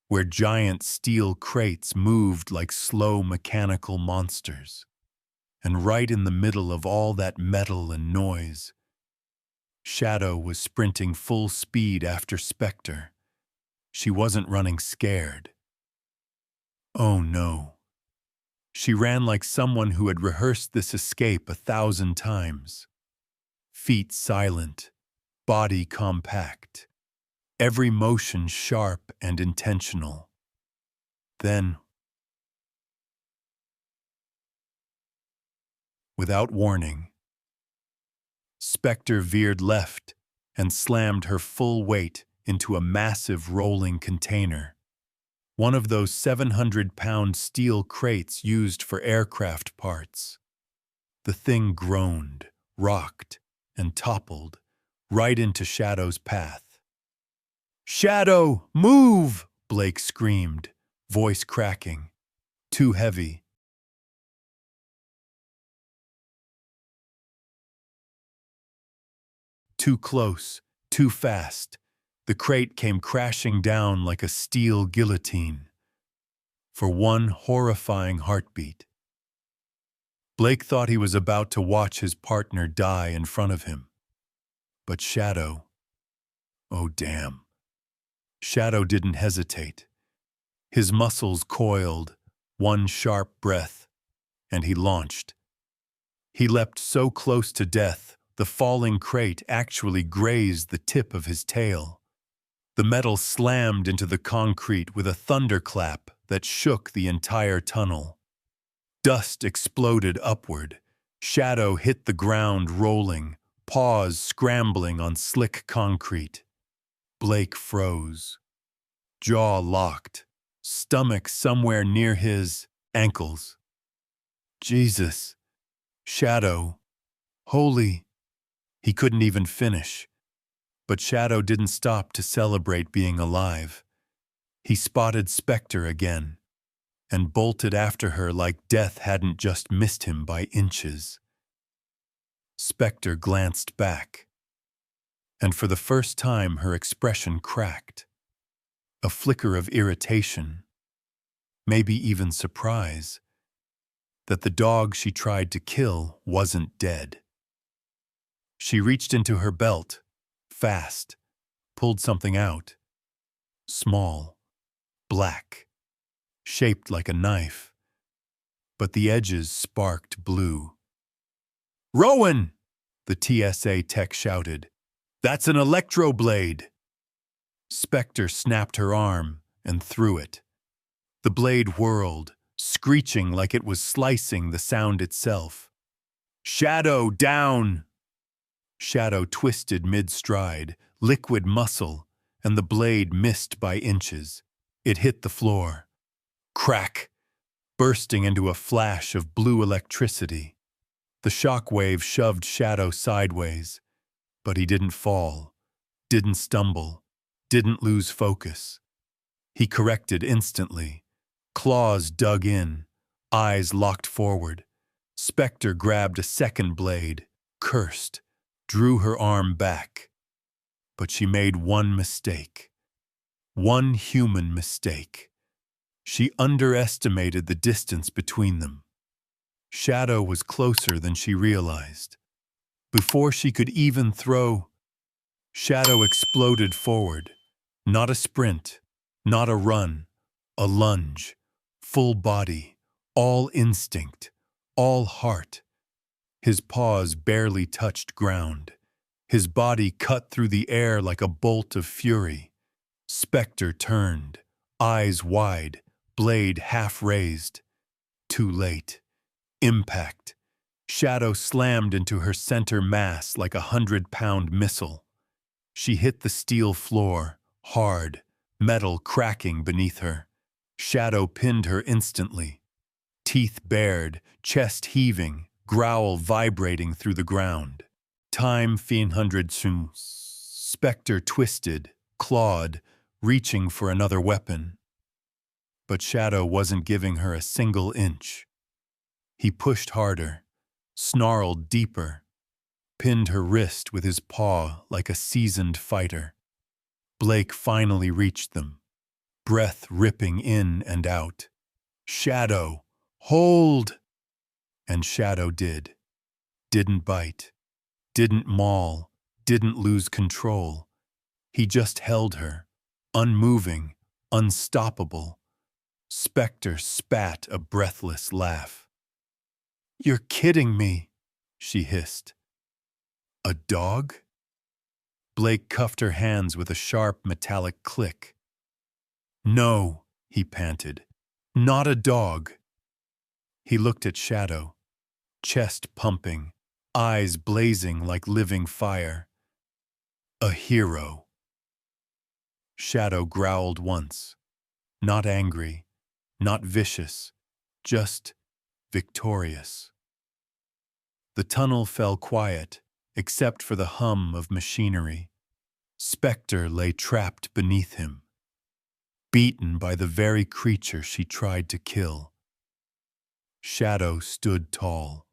where giant steel crates moved like slow mechanical monsters. And right in the middle of all that metal and noise, Shadow was sprinting full speed after Spectre. She wasn't running scared. Oh no. She ran like someone who had rehearsed this escape 1,000 times. Feet silent, body compact, every motion sharp and intentional. Then, without warning, Spectre veered left and slammed her full weight into a massive rolling container. One of those 700-pound steel crates used for aircraft parts. The thing groaned, rocked, and toppled right into Shadow's path. "Shadow, move!" Blake screamed, voice cracking. too heavy. Too close, too fast. The crate came crashing down like a steel guillotine. For one horrifying heartbeat. Blake thought he was about to watch his partner die in front of him. But Shadow, oh damn. Shadow didn't hesitate. His muscles coiled, one sharp breath, and he launched. He leapt so close to death, the falling crate actually grazed the tip of his tail. The metal slammed into the concrete with a thunderclap that shook the entire tunnel. Dust exploded upward. Shadow hit the ground rolling, paws scrambling on slick concrete. Blake froze. Jaw locked, stomach somewhere near his ankles. Jesus. Shadow. Holy. He couldn't even finish. But Shadow didn't stop to celebrate being alive. He spotted Spectre again, and bolted after her like death hadn't just missed him by inches. Spectre glanced back, and for the first time her expression cracked. A flicker of irritation, maybe even surprise, that the dog she tried to kill wasn't dead. She reached into her belt, fast, pulled something out. Small, black, shaped like a knife, but the edges sparked blue. "Rowan!" the TSA tech shouted. "That's an electroblade!" Spectre snapped her arm and threw it. The blade whirled, screeching like it was slicing the sound itself. "Shadow, down!" Shadow twisted mid-stride, liquid muscle, and the blade missed by inches. It hit the floor. Crack! Bursting into a flash of blue electricity. The shockwave shoved Shadow sideways, but he didn't fall, didn't stumble, didn't lose focus. He corrected instantly. Claws dug in, eyes locked forward. Spectre grabbed a second blade, cursed, drew her arm back. But she made one mistake. One human mistake. She underestimated the distance between them. Shadow was closer than she realized. Before she could even throw, Shadow exploded forward. Not a sprint, not a run, a lunge. Full body, all instinct, all heart. His paws barely touched ground. His body cut through the air like a bolt of fury. Spectre turned, eyes wide, blade half raised. Too late. Impact. Shadow slammed into her center mass like a 100-pound missile. She hit the steel floor, hard, metal cracking beneath her. Shadow pinned her instantly. Teeth bared, chest heaving, growl vibrating through the ground. Time 100 soon. Spectre twisted, clawed, reaching for another weapon. But Shadow wasn't giving her a single inch. He pushed harder, snarled deeper, pinned her wrist with his paw like a seasoned fighter. Blake finally reached them, breath ripping in and out. "Shadow, hold!" And Shadow did. Didn't bite, didn't maul, didn't lose control. He just held her, unmoving, unstoppable. Spectre spat a breathless laugh. "You're kidding me," she hissed. "A dog?" Blake cuffed her hands with a sharp metallic click. "No," he panted. "Not a dog." He looked at Shadow, chest pumping, eyes blazing like living fire. "A hero." Shadow growled once, not angry, not vicious, just victorious. The tunnel fell quiet, except for the hum of machinery. Spectre lay trapped beneath him, beaten by the very creature she tried to kill. Shadow stood tall,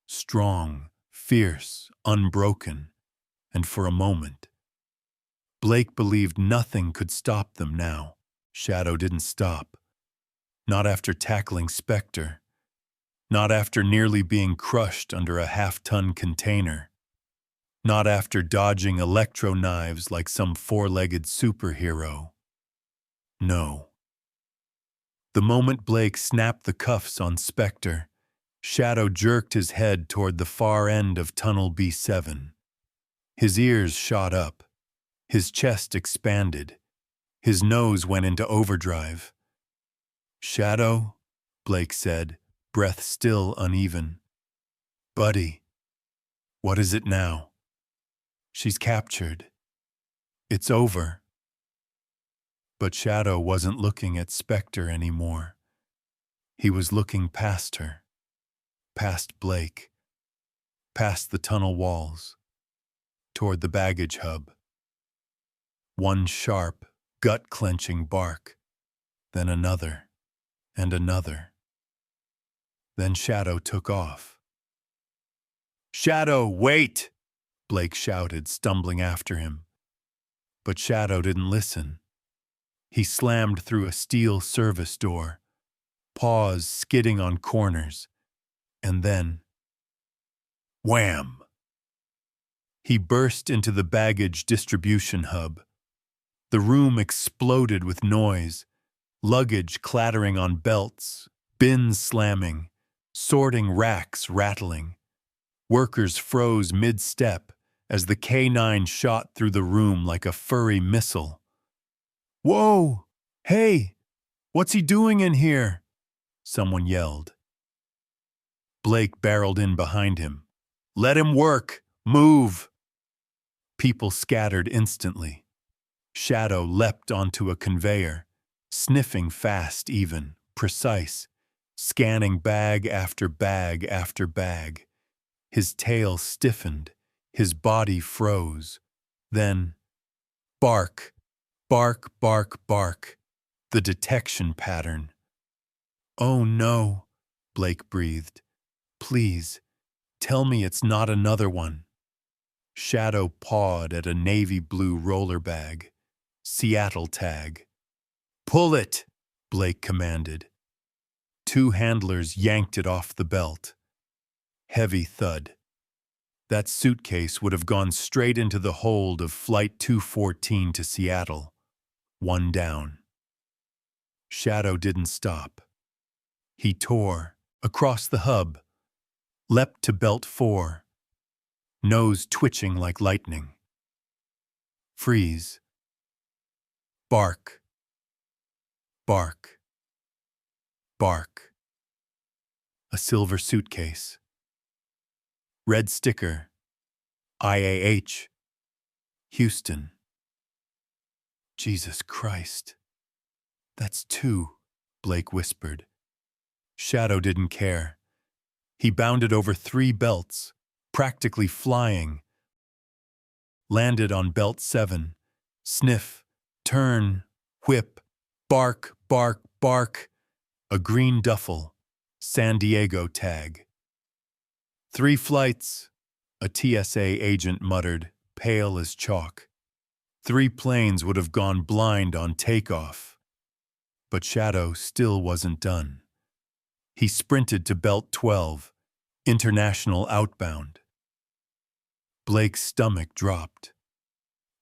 strong, fierce, unbroken, and for a moment, Blake believed nothing could stop them now. Shadow didn't stop. Not after tackling Spectre. Not after nearly being crushed under a half-ton container. Not after dodging electro-knives like some four-legged superhero. No. The moment Blake snapped the cuffs on Spectre, Shadow jerked his head toward the far end of Tunnel B7. His ears shot up. His chest expanded. His nose went into overdrive. "Shadow," Blake said, breath still uneven. "Buddy, what is it now?" "She's captured. It's over." But Shadow wasn't looking at Spectre anymore. He was looking past her, past Blake, past the tunnel walls, toward the baggage hub. One sharp, gut-clenching bark, then another, and another. Then Shadow took off. "Shadow, wait!" Blake shouted, stumbling after him. But Shadow didn't listen. He slammed through a steel service door, paws skidding on corners, and then, wham! He burst into the baggage distribution hub. The room exploded with noise, luggage clattering on belts, bins slamming, sorting racks rattling. Workers froze mid-step as the K9 shot through the room like a furry missile. "Whoa! Hey! What's he doing in here?" someone yelled. Blake barreled in behind him. "Let him work! Move!" People scattered instantly. Shadow leapt onto a conveyor, sniffing fast even, precise, scanning bag after bag after bag. His tail stiffened, his body froze. Then, bark, bark, bark, bark, the detection pattern. "Oh no," Blake breathed. "Please, tell me it's not another one." Shadow pawed at a navy blue roller bag. Seattle tag. "Pull it," Blake commanded. Two handlers yanked it off the belt. Heavy thud. That suitcase would have gone straight into the hold of Flight 214 to Seattle. One down. Shadow didn't stop. He tore, across the hub, leapt to belt 4, nose twitching like lightning. Freeze. Bark. Bark. Bark. A silver suitcase. Red sticker. IAH. Houston. Jesus Christ. "That's 2, Blake whispered. Shadow didn't care. He bounded over 3 belts, practically flying. Landed on belt 7. Sniff, turn, whip, bark, bark, bark. A green duffel, San Diego tag. 3 flights, a TSA agent muttered, pale as chalk. 3 planes would have gone blind on takeoff. But Shadow still wasn't done. He sprinted to belt 12, international outbound. Blake's stomach dropped.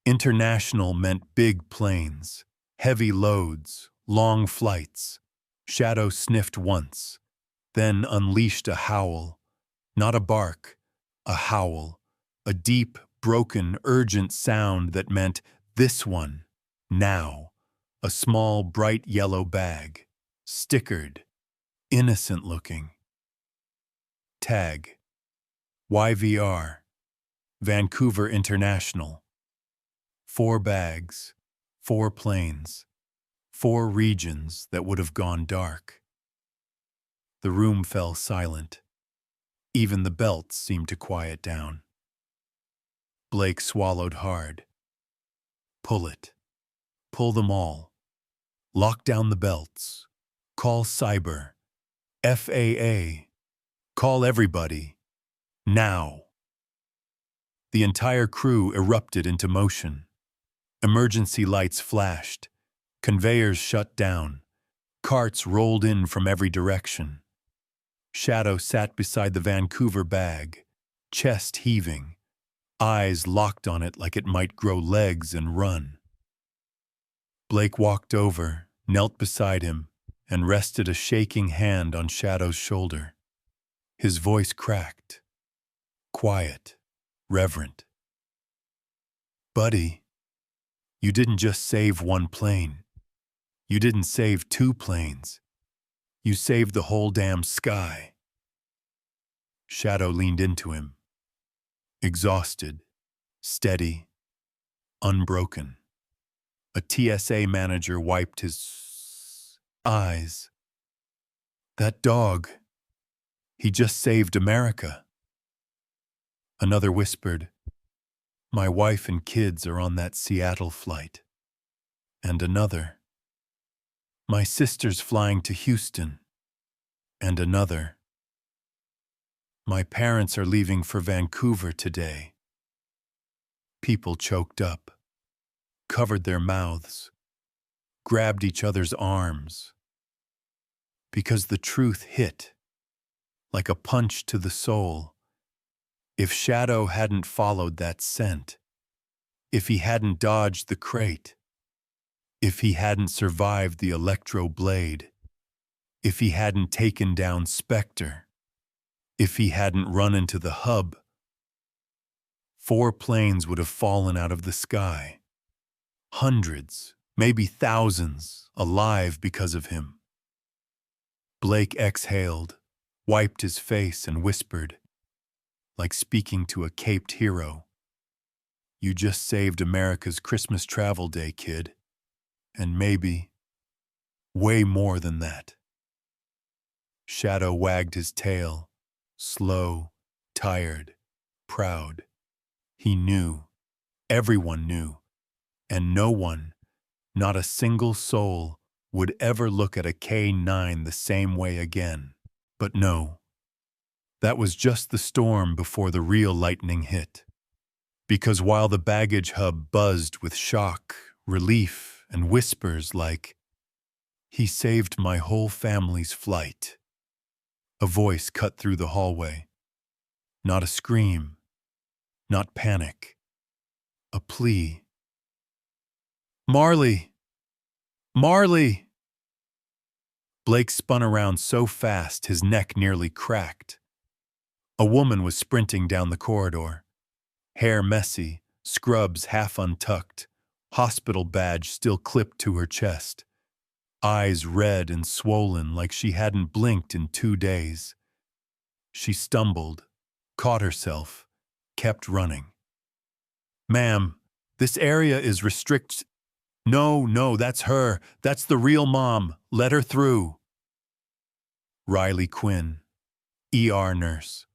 International meant big planes, heavy loads, long flights. Shadow sniffed once, then unleashed a howl. Not a bark, a howl. A deep, broken, urgent sound that meant this one, now. A small, bright yellow bag, stickered, innocent-looking. Tag. YVR. Vancouver International. 4 bags, 4 planes, 4 regions that would have gone dark. The room fell silent. Even the belts seemed to quiet down. Blake swallowed hard. Pull it. Pull them all. Lock down the belts. Call cyber. FAA. Call everybody. Now. The entire crew erupted into motion. Emergency lights flashed. Conveyors shut down. Carts rolled in from every direction. Shadow sat beside the Vancouver bag, chest heaving, eyes locked on it like it might grow legs and run. Blake walked over, knelt beside him, and rested a shaking hand on Shadow's shoulder. His voice cracked, quiet, reverent. Buddy, you didn't just save one plane. You didn't save two planes. You saved the whole damn sky. Shadow leaned into him, exhausted, steady, unbroken. A TSA manager wiped his eyes. That dog, he just saved America. Another whispered, my wife and kids are on that Seattle flight. And another, my sister's flying to Houston. And another, my parents are leaving for Vancouver today. People choked up, covered their mouths, grabbed each other's arms. Because the truth hit, like a punch to the soul. If Shadow hadn't followed that scent, if he hadn't dodged the crate, if he hadn't survived the electro blade, if he hadn't taken down Spectre, if he hadn't run into the hub, 4 planes would have fallen out of the sky. Hundreds, maybe thousands, alive because of him. Blake exhaled, wiped his face, and whispered, like speaking to a caped hero, you just saved America's Christmas travel day, kid. And maybe, way more than that. Shadow wagged his tail, slow, tired, proud. He knew, everyone knew, and no one, not a single soul, would ever look at a K-9 the same way again. But no, that was just the storm before the real lightning hit. Because while the baggage hub buzzed with shock, relief, and whispers like, he saved my whole family's flight, a voice cut through the hallway. Not a scream, not panic, a plea. Marley! Marley! Blake spun around so fast his neck nearly cracked. A woman was sprinting down the corridor. Hair messy, scrubs half untucked, hospital badge still clipped to her chest. Eyes red and swollen like she hadn't blinked in 2 days. She stumbled, caught herself, kept running. Ma'am, this area is restricted. No, that's her. That's the real mom. Let her through. Riley Quinn, ER nurse.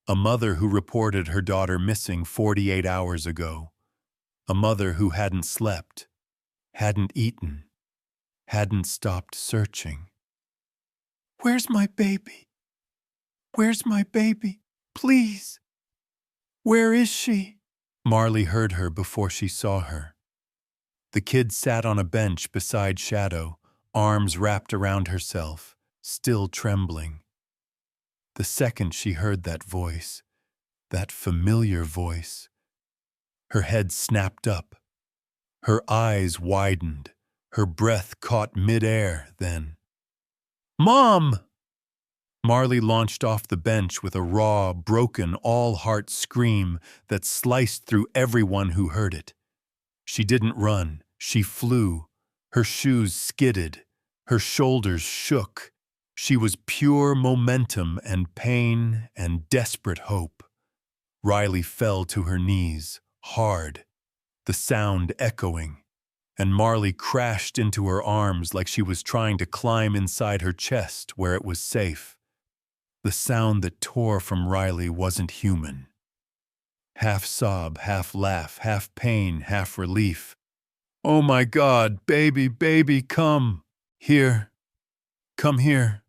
A mother who reported her daughter missing 48 hours ago. A mother who hadn't slept, hadn't eaten, hadn't stopped searching. Where's my baby? Where's my baby? Please. Where is she? Marley heard her before she saw her. The kid sat on a bench beside Shadow, arms wrapped around herself, still trembling. The second she heard that voice, that familiar voice, her head snapped up. Her eyes widened, her breath caught mid-air, then, Mom! Marley launched off the bench with a raw, broken, all-heart scream that sliced through everyone who heard it. She didn't run, she flew. Her shoes skidded, her shoulders shook. She was pure momentum and pain and desperate hope. Riley fell to her knees, hard, the sound echoing, and Marley crashed into her arms like she was trying to climb inside her chest where it was safe. The sound that tore from Riley wasn't human. Half sob, half laugh, half pain, half relief. Oh my God, baby, baby, come. Here. Come here.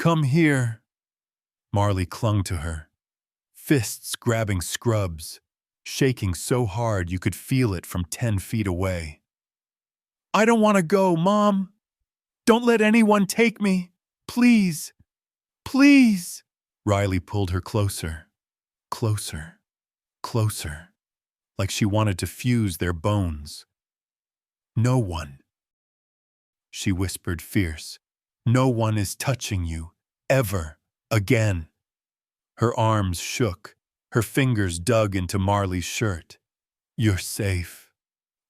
Come here. Marley clung to her, fists grabbing scrubs, shaking so hard you could feel it from 10 feet away. I don't want to go, Mom. Don't let anyone take me. Please. Please. Riley pulled her closer, closer, closer, like she wanted to fuse their bones. No one, she whispered fierce. No one is touching you, ever, again. Her arms shook, her fingers dug into Marley's shirt. You're safe.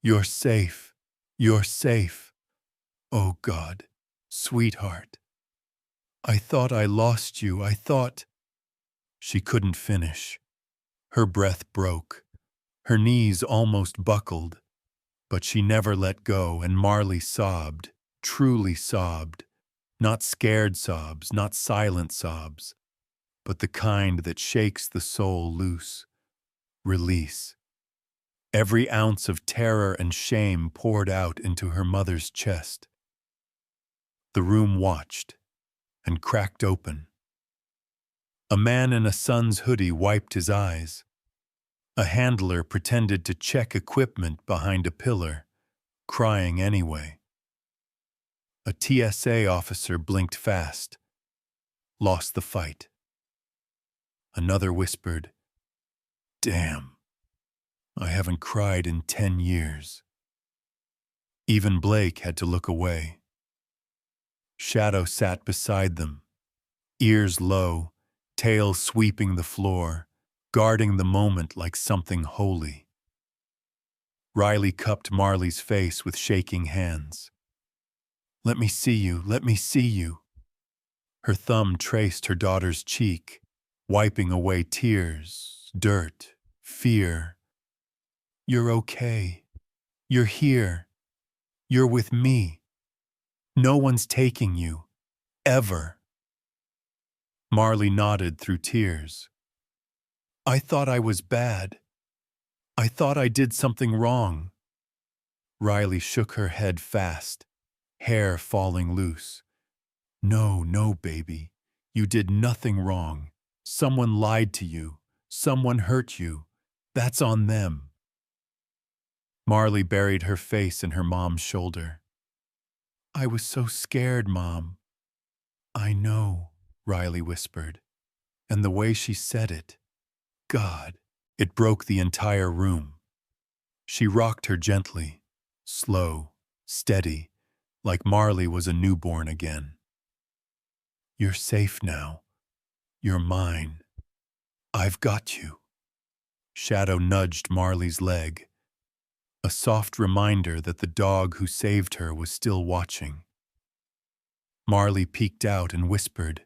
You're safe. You're safe. Oh God, sweetheart. I thought I lost you. I thought. She couldn't finish. Her breath broke. Her knees almost buckled. But she never let go, and Marley sobbed, truly sobbed. Not scared sobs, not silent sobs, but the kind that shakes the soul loose. Release. Every ounce of terror and shame poured out into her mother's chest. The room watched and cracked open. A man in a son's hoodie wiped his eyes. A handler pretended to check equipment behind a pillar, crying anyway. A TSA officer blinked fast, lost the fight. Another whispered, Damn, I haven't cried in 10 years. Even Blake had to look away. Shadow sat beside them, ears low, tail sweeping the floor, guarding the moment like something holy. Riley cupped Marley's face with shaking hands. Let me see you, let me see you. Her thumb traced her daughter's cheek, wiping away tears, dirt, fear. You're okay. You're here. You're with me. No one's taking you. Ever. Marley nodded through tears. I thought I was bad. I thought I did something wrong. Riley shook her head fast, hair falling loose. No, no, baby. You did nothing wrong. Someone lied to you. Someone hurt you. That's on them. Marley buried her face in her mom's shoulder. I was so scared, Mom. I know, Riley whispered. And the way she said it, God, it broke the entire room. She rocked her gently, slow, steady, like Marley was a newborn again. You're safe now. You're mine. I've got you. Shadow nudged Marley's leg, a soft reminder that the dog who saved her was still watching. Marley peeked out and whispered,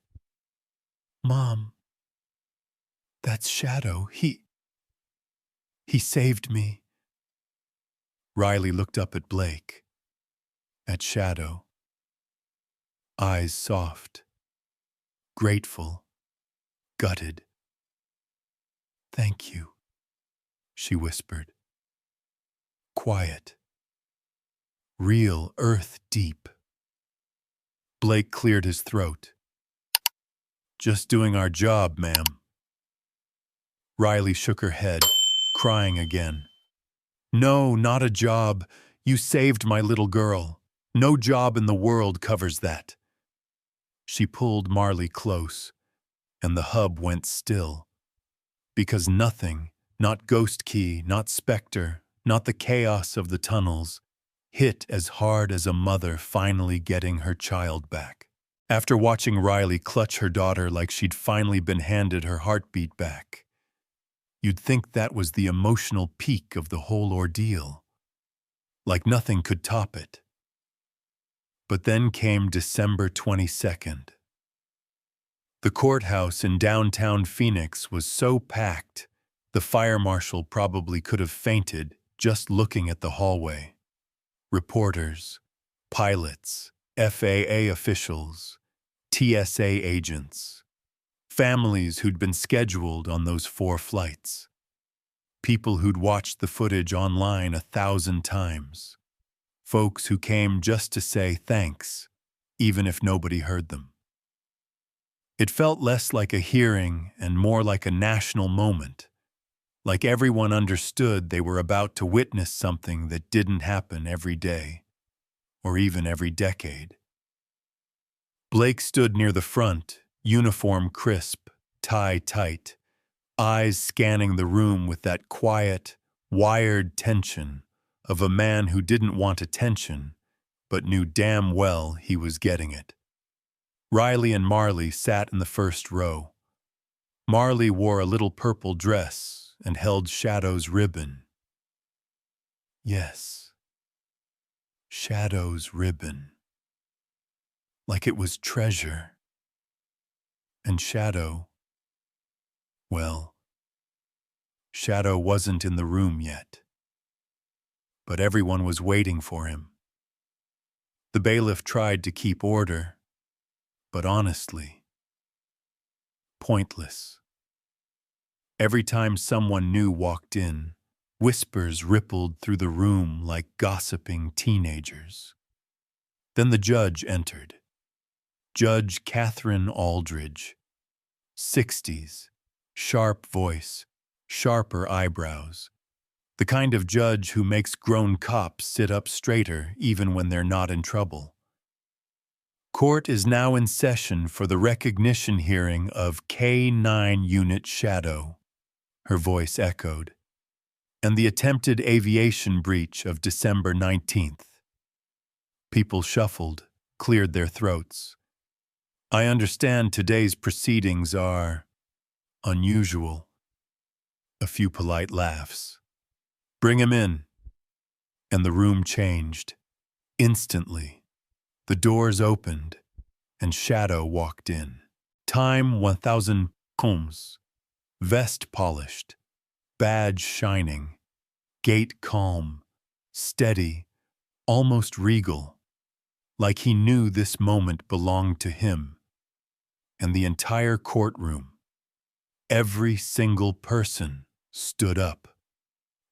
Mom, that's Shadow. He saved me. Riley looked up at Blake, at Shadow. Eyes soft, grateful, gutted. Thank you, she whispered. Quiet. Real earth deep. Blake cleared his throat. Just doing our job, ma'am. Riley shook her head, crying again. No, not a job. You saved my little girl. No job in the world covers that. She pulled Marley close, and the hub went still. Because nothing, not Ghost Key, not Spectre, not the chaos of the tunnels, hit as hard as a mother finally getting her child back. After watching Riley clutch her daughter like she'd finally been handed her heartbeat back, you'd think that was the emotional peak of the whole ordeal. Like nothing could top it. But then came December 22nd. The courthouse in downtown Phoenix was so packed, the fire marshal probably could have fainted just looking at the hallway. Reporters, pilots, FAA officials, TSA agents, families who'd been scheduled on those 4 flights, people who'd watched the footage online 1,000 times, folks who came just to say thanks, even if nobody heard them. It felt less like a hearing and more like a national moment, like everyone understood they were about to witness something that didn't happen every day, or even every decade. Blake stood near the front, uniform crisp, tie tight, eyes scanning the room with that quiet, wired tension of a man who didn't want attention, but knew damn well he was getting it. Riley and Marley sat in the first row. Marley wore a little purple dress and held Shadow's ribbon. Yes, Shadow's ribbon. Like it was treasure. And Shadow, well, Shadow wasn't in the room yet. But everyone was waiting for him. The bailiff tried to keep order, but honestly, pointless. Every time someone new walked in, whispers rippled through the room like gossiping teenagers. Then the judge entered. Judge Catherine Aldridge. 60s, sharp voice, sharper eyebrows. The kind of judge who makes grown cops sit up straighter even when they're not in trouble. Court is now in session for the recognition hearing of K9 Unit Shadow, her voice echoed, and the attempted aviation breach of December 19th. People shuffled, cleared their throats. I understand today's proceedings are unusual. A few polite laughs. Bring him in. And the room changed. Instantly. The doors opened, and Shadow walked in. Time 1000 combs. Vest polished. Badge shining. Gait calm. Steady. Almost regal. Like he knew this moment belonged to him. And the entire courtroom, every single person, stood up.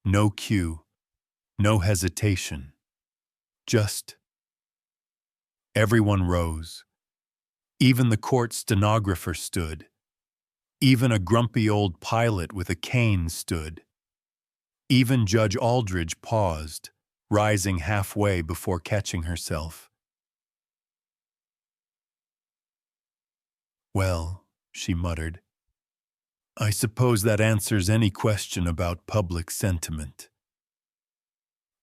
No cue. No hesitation. Just everyone rose. Even the court stenographer stood. Even a grumpy old pilot with a cane stood. Even Judge Aldridge paused, rising halfway before catching herself. Well, she muttered, I suppose that answers any question about public sentiment.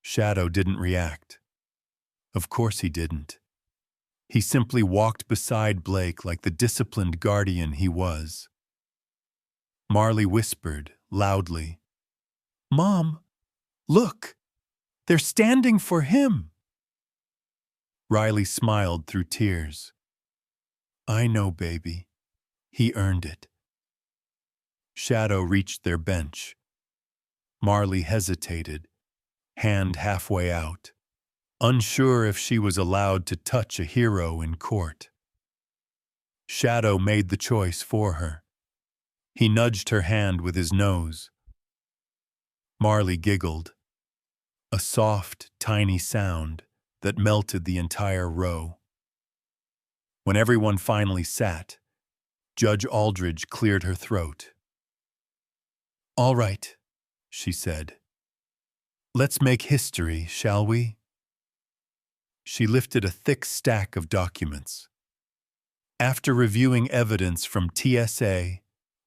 Shadow didn't react. Of course he didn't. He simply walked beside Blake like the disciplined guardian he was. Marley whispered, loudly, Mom, look! They're standing for him! Riley smiled through tears. I know, baby. He earned it. Shadow reached their bench. Marley hesitated, hand halfway out, unsure if she was allowed to touch a hero in court. Shadow made the choice for her. He nudged her hand with his nose. Marley giggled, a soft, tiny sound that melted the entire row. When everyone finally sat, Judge Aldridge cleared her throat. All right, she said. Let's make history, shall we? She lifted a thick stack of documents. After reviewing evidence from TSA,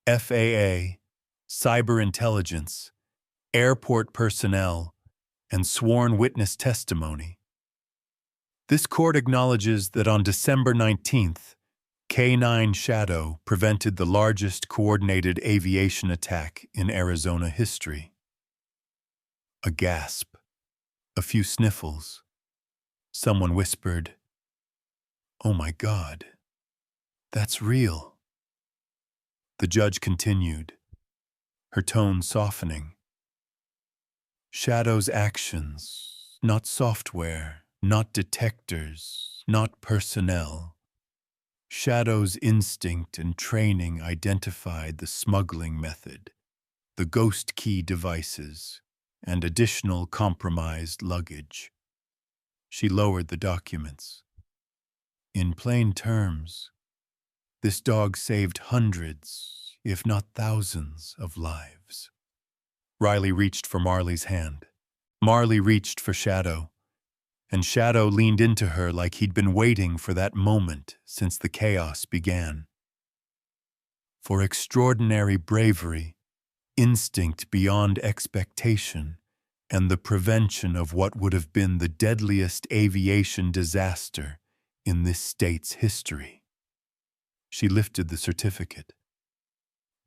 FAA, cyber intelligence, airport personnel, and sworn witness testimony, this court acknowledges that on December 19th, K9 Shadow prevented the largest coordinated aviation attack in Arizona history. A gasp, a few sniffles. Someone whispered, Oh my God, that's real. The judge continued, her tone softening. Shadow's actions, not software, not detectors, not personnel. Shadow's instinct and training identified the smuggling method, the ghost key devices, and additional compromised luggage. She lowered the documents. In plain terms, This dog saved hundreds, if not thousands, of lives. Riley reached for Marley's hand. Marley reached for Shadow, and Shadow leaned into her like he'd been waiting for that moment since the chaos began. For extraordinary bravery, instinct beyond expectation, and the prevention of what would have been the deadliest aviation disaster in this state's history. She lifted the certificate.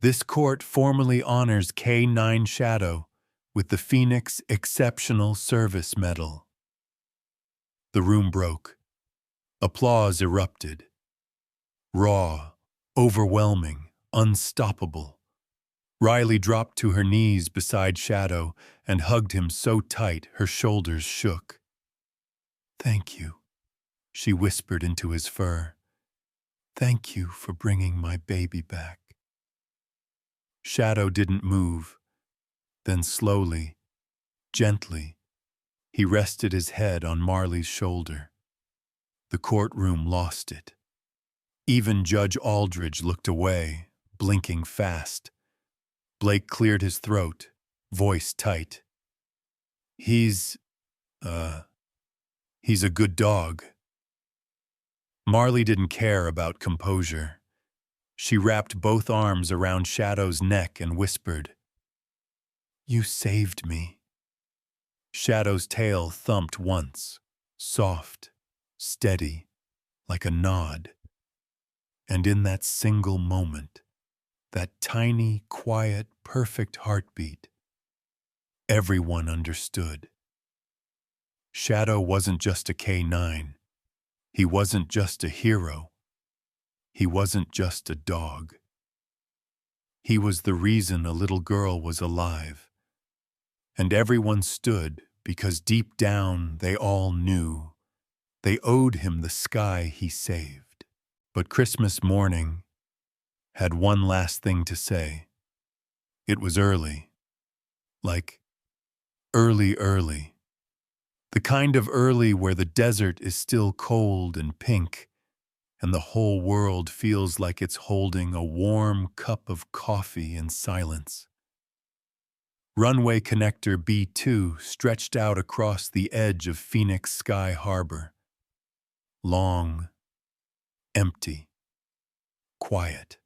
This court formally honors K9 Shadow with the Phoenix Exceptional Service Medal. The room broke. Applause erupted. Raw, overwhelming, unstoppable. Riley dropped to her knees beside Shadow and hugged him so tight her shoulders shook. "Thank you," she whispered into his fur. "Thank you for bringing my baby back." Shadow didn't move. Then slowly, gently, he rested his head on Marley's shoulder. The courtroom lost it. Even Judge Aldridge looked away, blinking fast. Blake cleared his throat, voice tight. He's a good dog." Marley didn't care about composure. She wrapped both arms around Shadow's neck and whispered, "You saved me." Shadow's tail thumped once, soft, steady, like a nod. And in that single moment, that tiny, quiet, perfect heartbeat, everyone understood. Shadow wasn't just a K9. He wasn't just a hero. He wasn't just a dog. He was the reason a little girl was alive. And everyone stood because deep down they all knew they owed him the sky he saved. But Christmas morning had one last thing to say. It was early. Like early. The kind of early where the desert is still cold and pink, and the whole world feels like it's holding a warm cup of coffee in silence. Runway connector B2 stretched out across the edge of Phoenix Sky Harbor. Long, empty, quiet.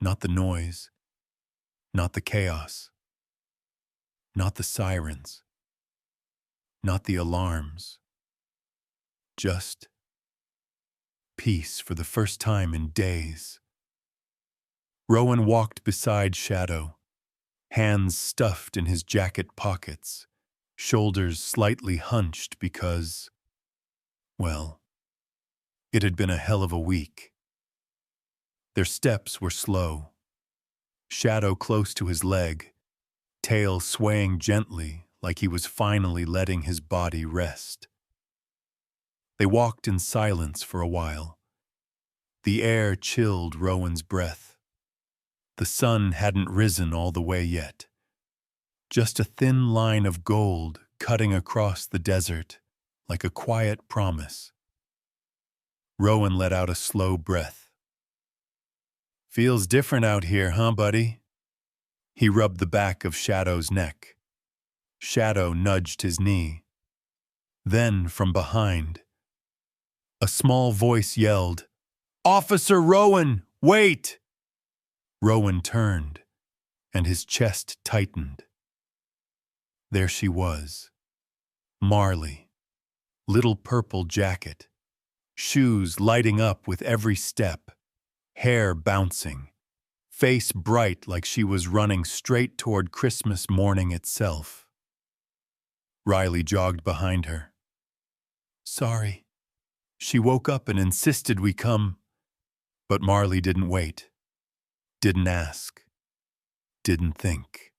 Not the noise, not the chaos, not the sirens, not the alarms. Just peace for the first time in days. Rowan walked beside Shadow, hands stuffed in his jacket pockets, shoulders slightly hunched because, well, it had been a hell of a week. Their steps were slow. Shadow close to his leg, tail swaying gently like he was finally letting his body rest. They walked in silence for a while. The air chilled Rowan's breath. The sun hadn't risen all the way yet. Just a thin line of gold cutting across the desert like a quiet promise. Rowan let out a slow breath. "Feels different out here, huh, buddy?" He rubbed the back of Shadow's neck. Shadow nudged his knee. Then, from behind, a small voice yelled, "Officer Rowan, wait!" Rowan turned, and his chest tightened. There she was, Marley, little purple jacket, shoes lighting up with every step, hair bouncing, face bright like she was running straight toward Christmas morning itself. Riley jogged behind her. "Sorry." She woke up and insisted we come, but Marley didn't wait, didn't ask, didn't think.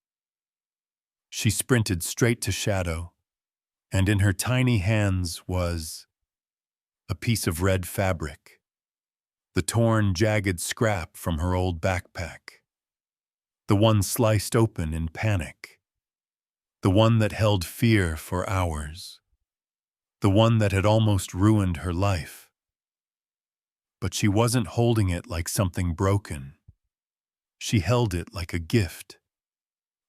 She sprinted straight to Shadow, and in her tiny hands was a piece of red fabric, the torn, jagged scrap from her old backpack, the one sliced open in panic, the one that held fear for hours, the one that had almost ruined her life. But she wasn't holding it like something broken. She held it like a gift,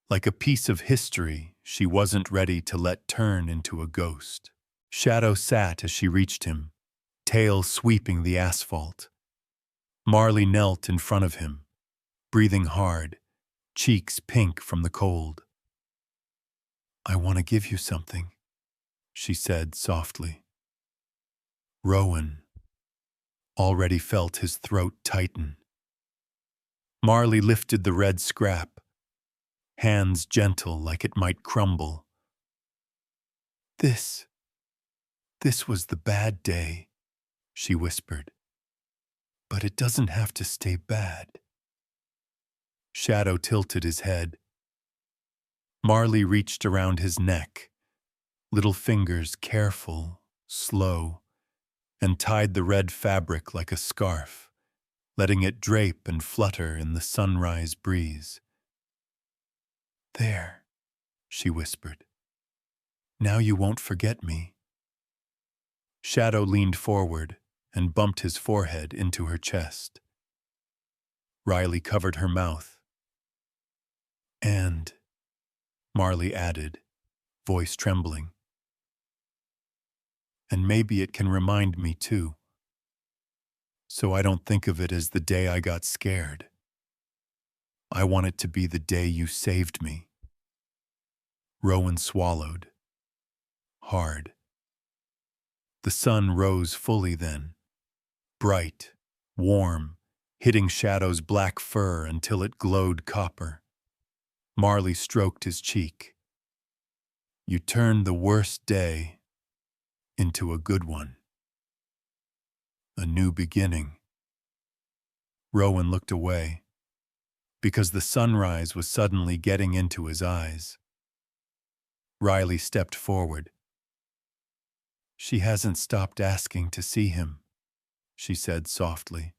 like a piece of history she wasn't ready to let turn into a ghost. Shadow sat as she reached him, tail sweeping the asphalt. Marley knelt in front of him, breathing hard, cheeks pink from the cold. "I want to give you something," she said softly. Rowan already felt his throat tighten. Marley lifted the red scrap, hands gentle like it might crumble. This was the bad day," she whispered. "But it doesn't have to stay bad." Shadow tilted his head. Marley reached around his neck, little fingers careful, slow, and tied the red fabric like a scarf, letting it drape and flutter in the sunrise breeze. "There," she whispered. "Now you won't forget me." Shadow leaned forward and bumped his forehead into her chest. Riley covered her mouth. "And," Marley added, voice trembling, "and maybe it can remind me too, so I don't think of it as the day I got scared. I want it to be the day you saved me." Rowan swallowed. Hard. The sun rose fully then, bright, warm, hitting Shadow's black fur until it glowed copper. Marley stroked his cheek. "You turned the worst day into a good one. A new beginning." Rowan looked away, because the sunrise was suddenly getting into his eyes. Riley stepped forward. "She hasn't stopped asking to see him," she said softly.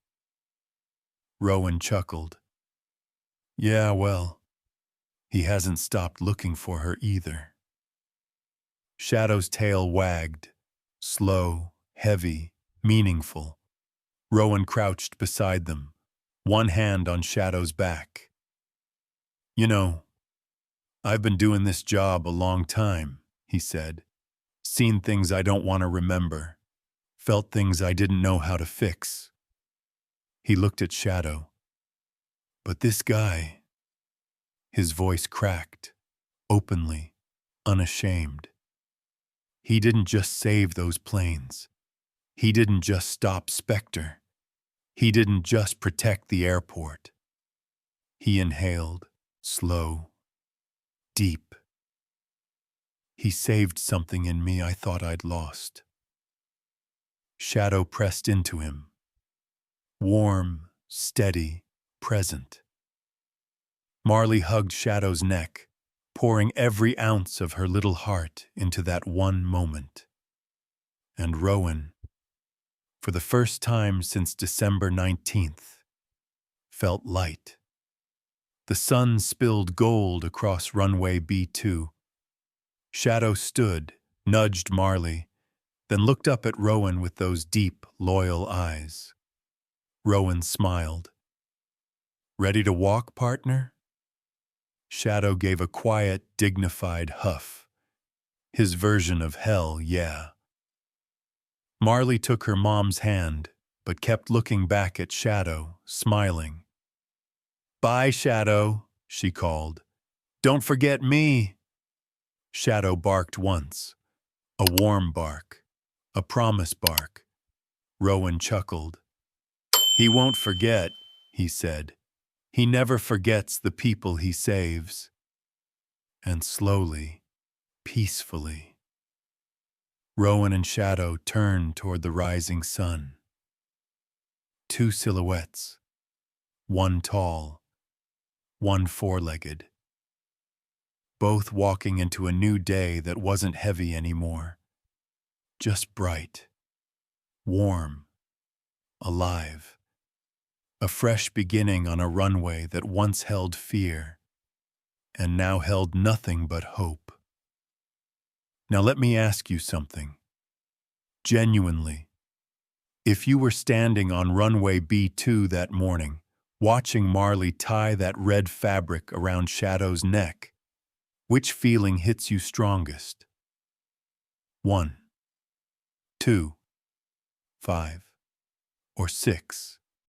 Rowan chuckled. "Yeah, well, he hasn't stopped looking for her either." Shadow's tail wagged, slow, heavy, meaningful. Rowan crouched beside them, one hand on Shadow's back. "You know, I've been doing this job a long time," he said. "Seen things I don't want to remember, felt things I didn't know how to fix." He looked at Shadow. "But this guy," his voice cracked, openly, unashamed. "He didn't just save those planes. He didn't just stop Spectre. He didn't just protect the airport." He inhaled, slow, deep. "He saved something in me I thought I'd lost." Shadow pressed into him. Warm, steady, present. Marley hugged Shadow's neck, pouring every ounce of her little heart into that one moment. And Rowan, for the first time since December 19th, felt light. The sun spilled gold across runway B2. Shadow stood, nudged Marley, then looked up at Rowan with those deep, loyal eyes. Rowan smiled. "Ready to walk, partner?" Shadow gave a quiet, dignified huff. His version of hell, yeah. Marley took her mom's hand, but kept looking back at Shadow, smiling. "Bye, Shadow," she called. "Don't forget me." Shadow barked once, a warm bark, a promise bark. Rowan chuckled. "He won't forget," he said. "He never forgets the people he saves." And slowly, peacefully, Rowan and Shadow turned toward the rising sun. Two silhouettes, one tall, one four-legged, both walking into a new day that wasn't heavy anymore, just bright, warm, alive. A fresh beginning on a runway that once held fear and now held nothing but hope. Now let me ask you something. Genuinely, If you were standing on runway B2 that morning, watching Marley tie that red fabric around Shadow's neck, which feeling hits you strongest? 1, 2, 5, or 6?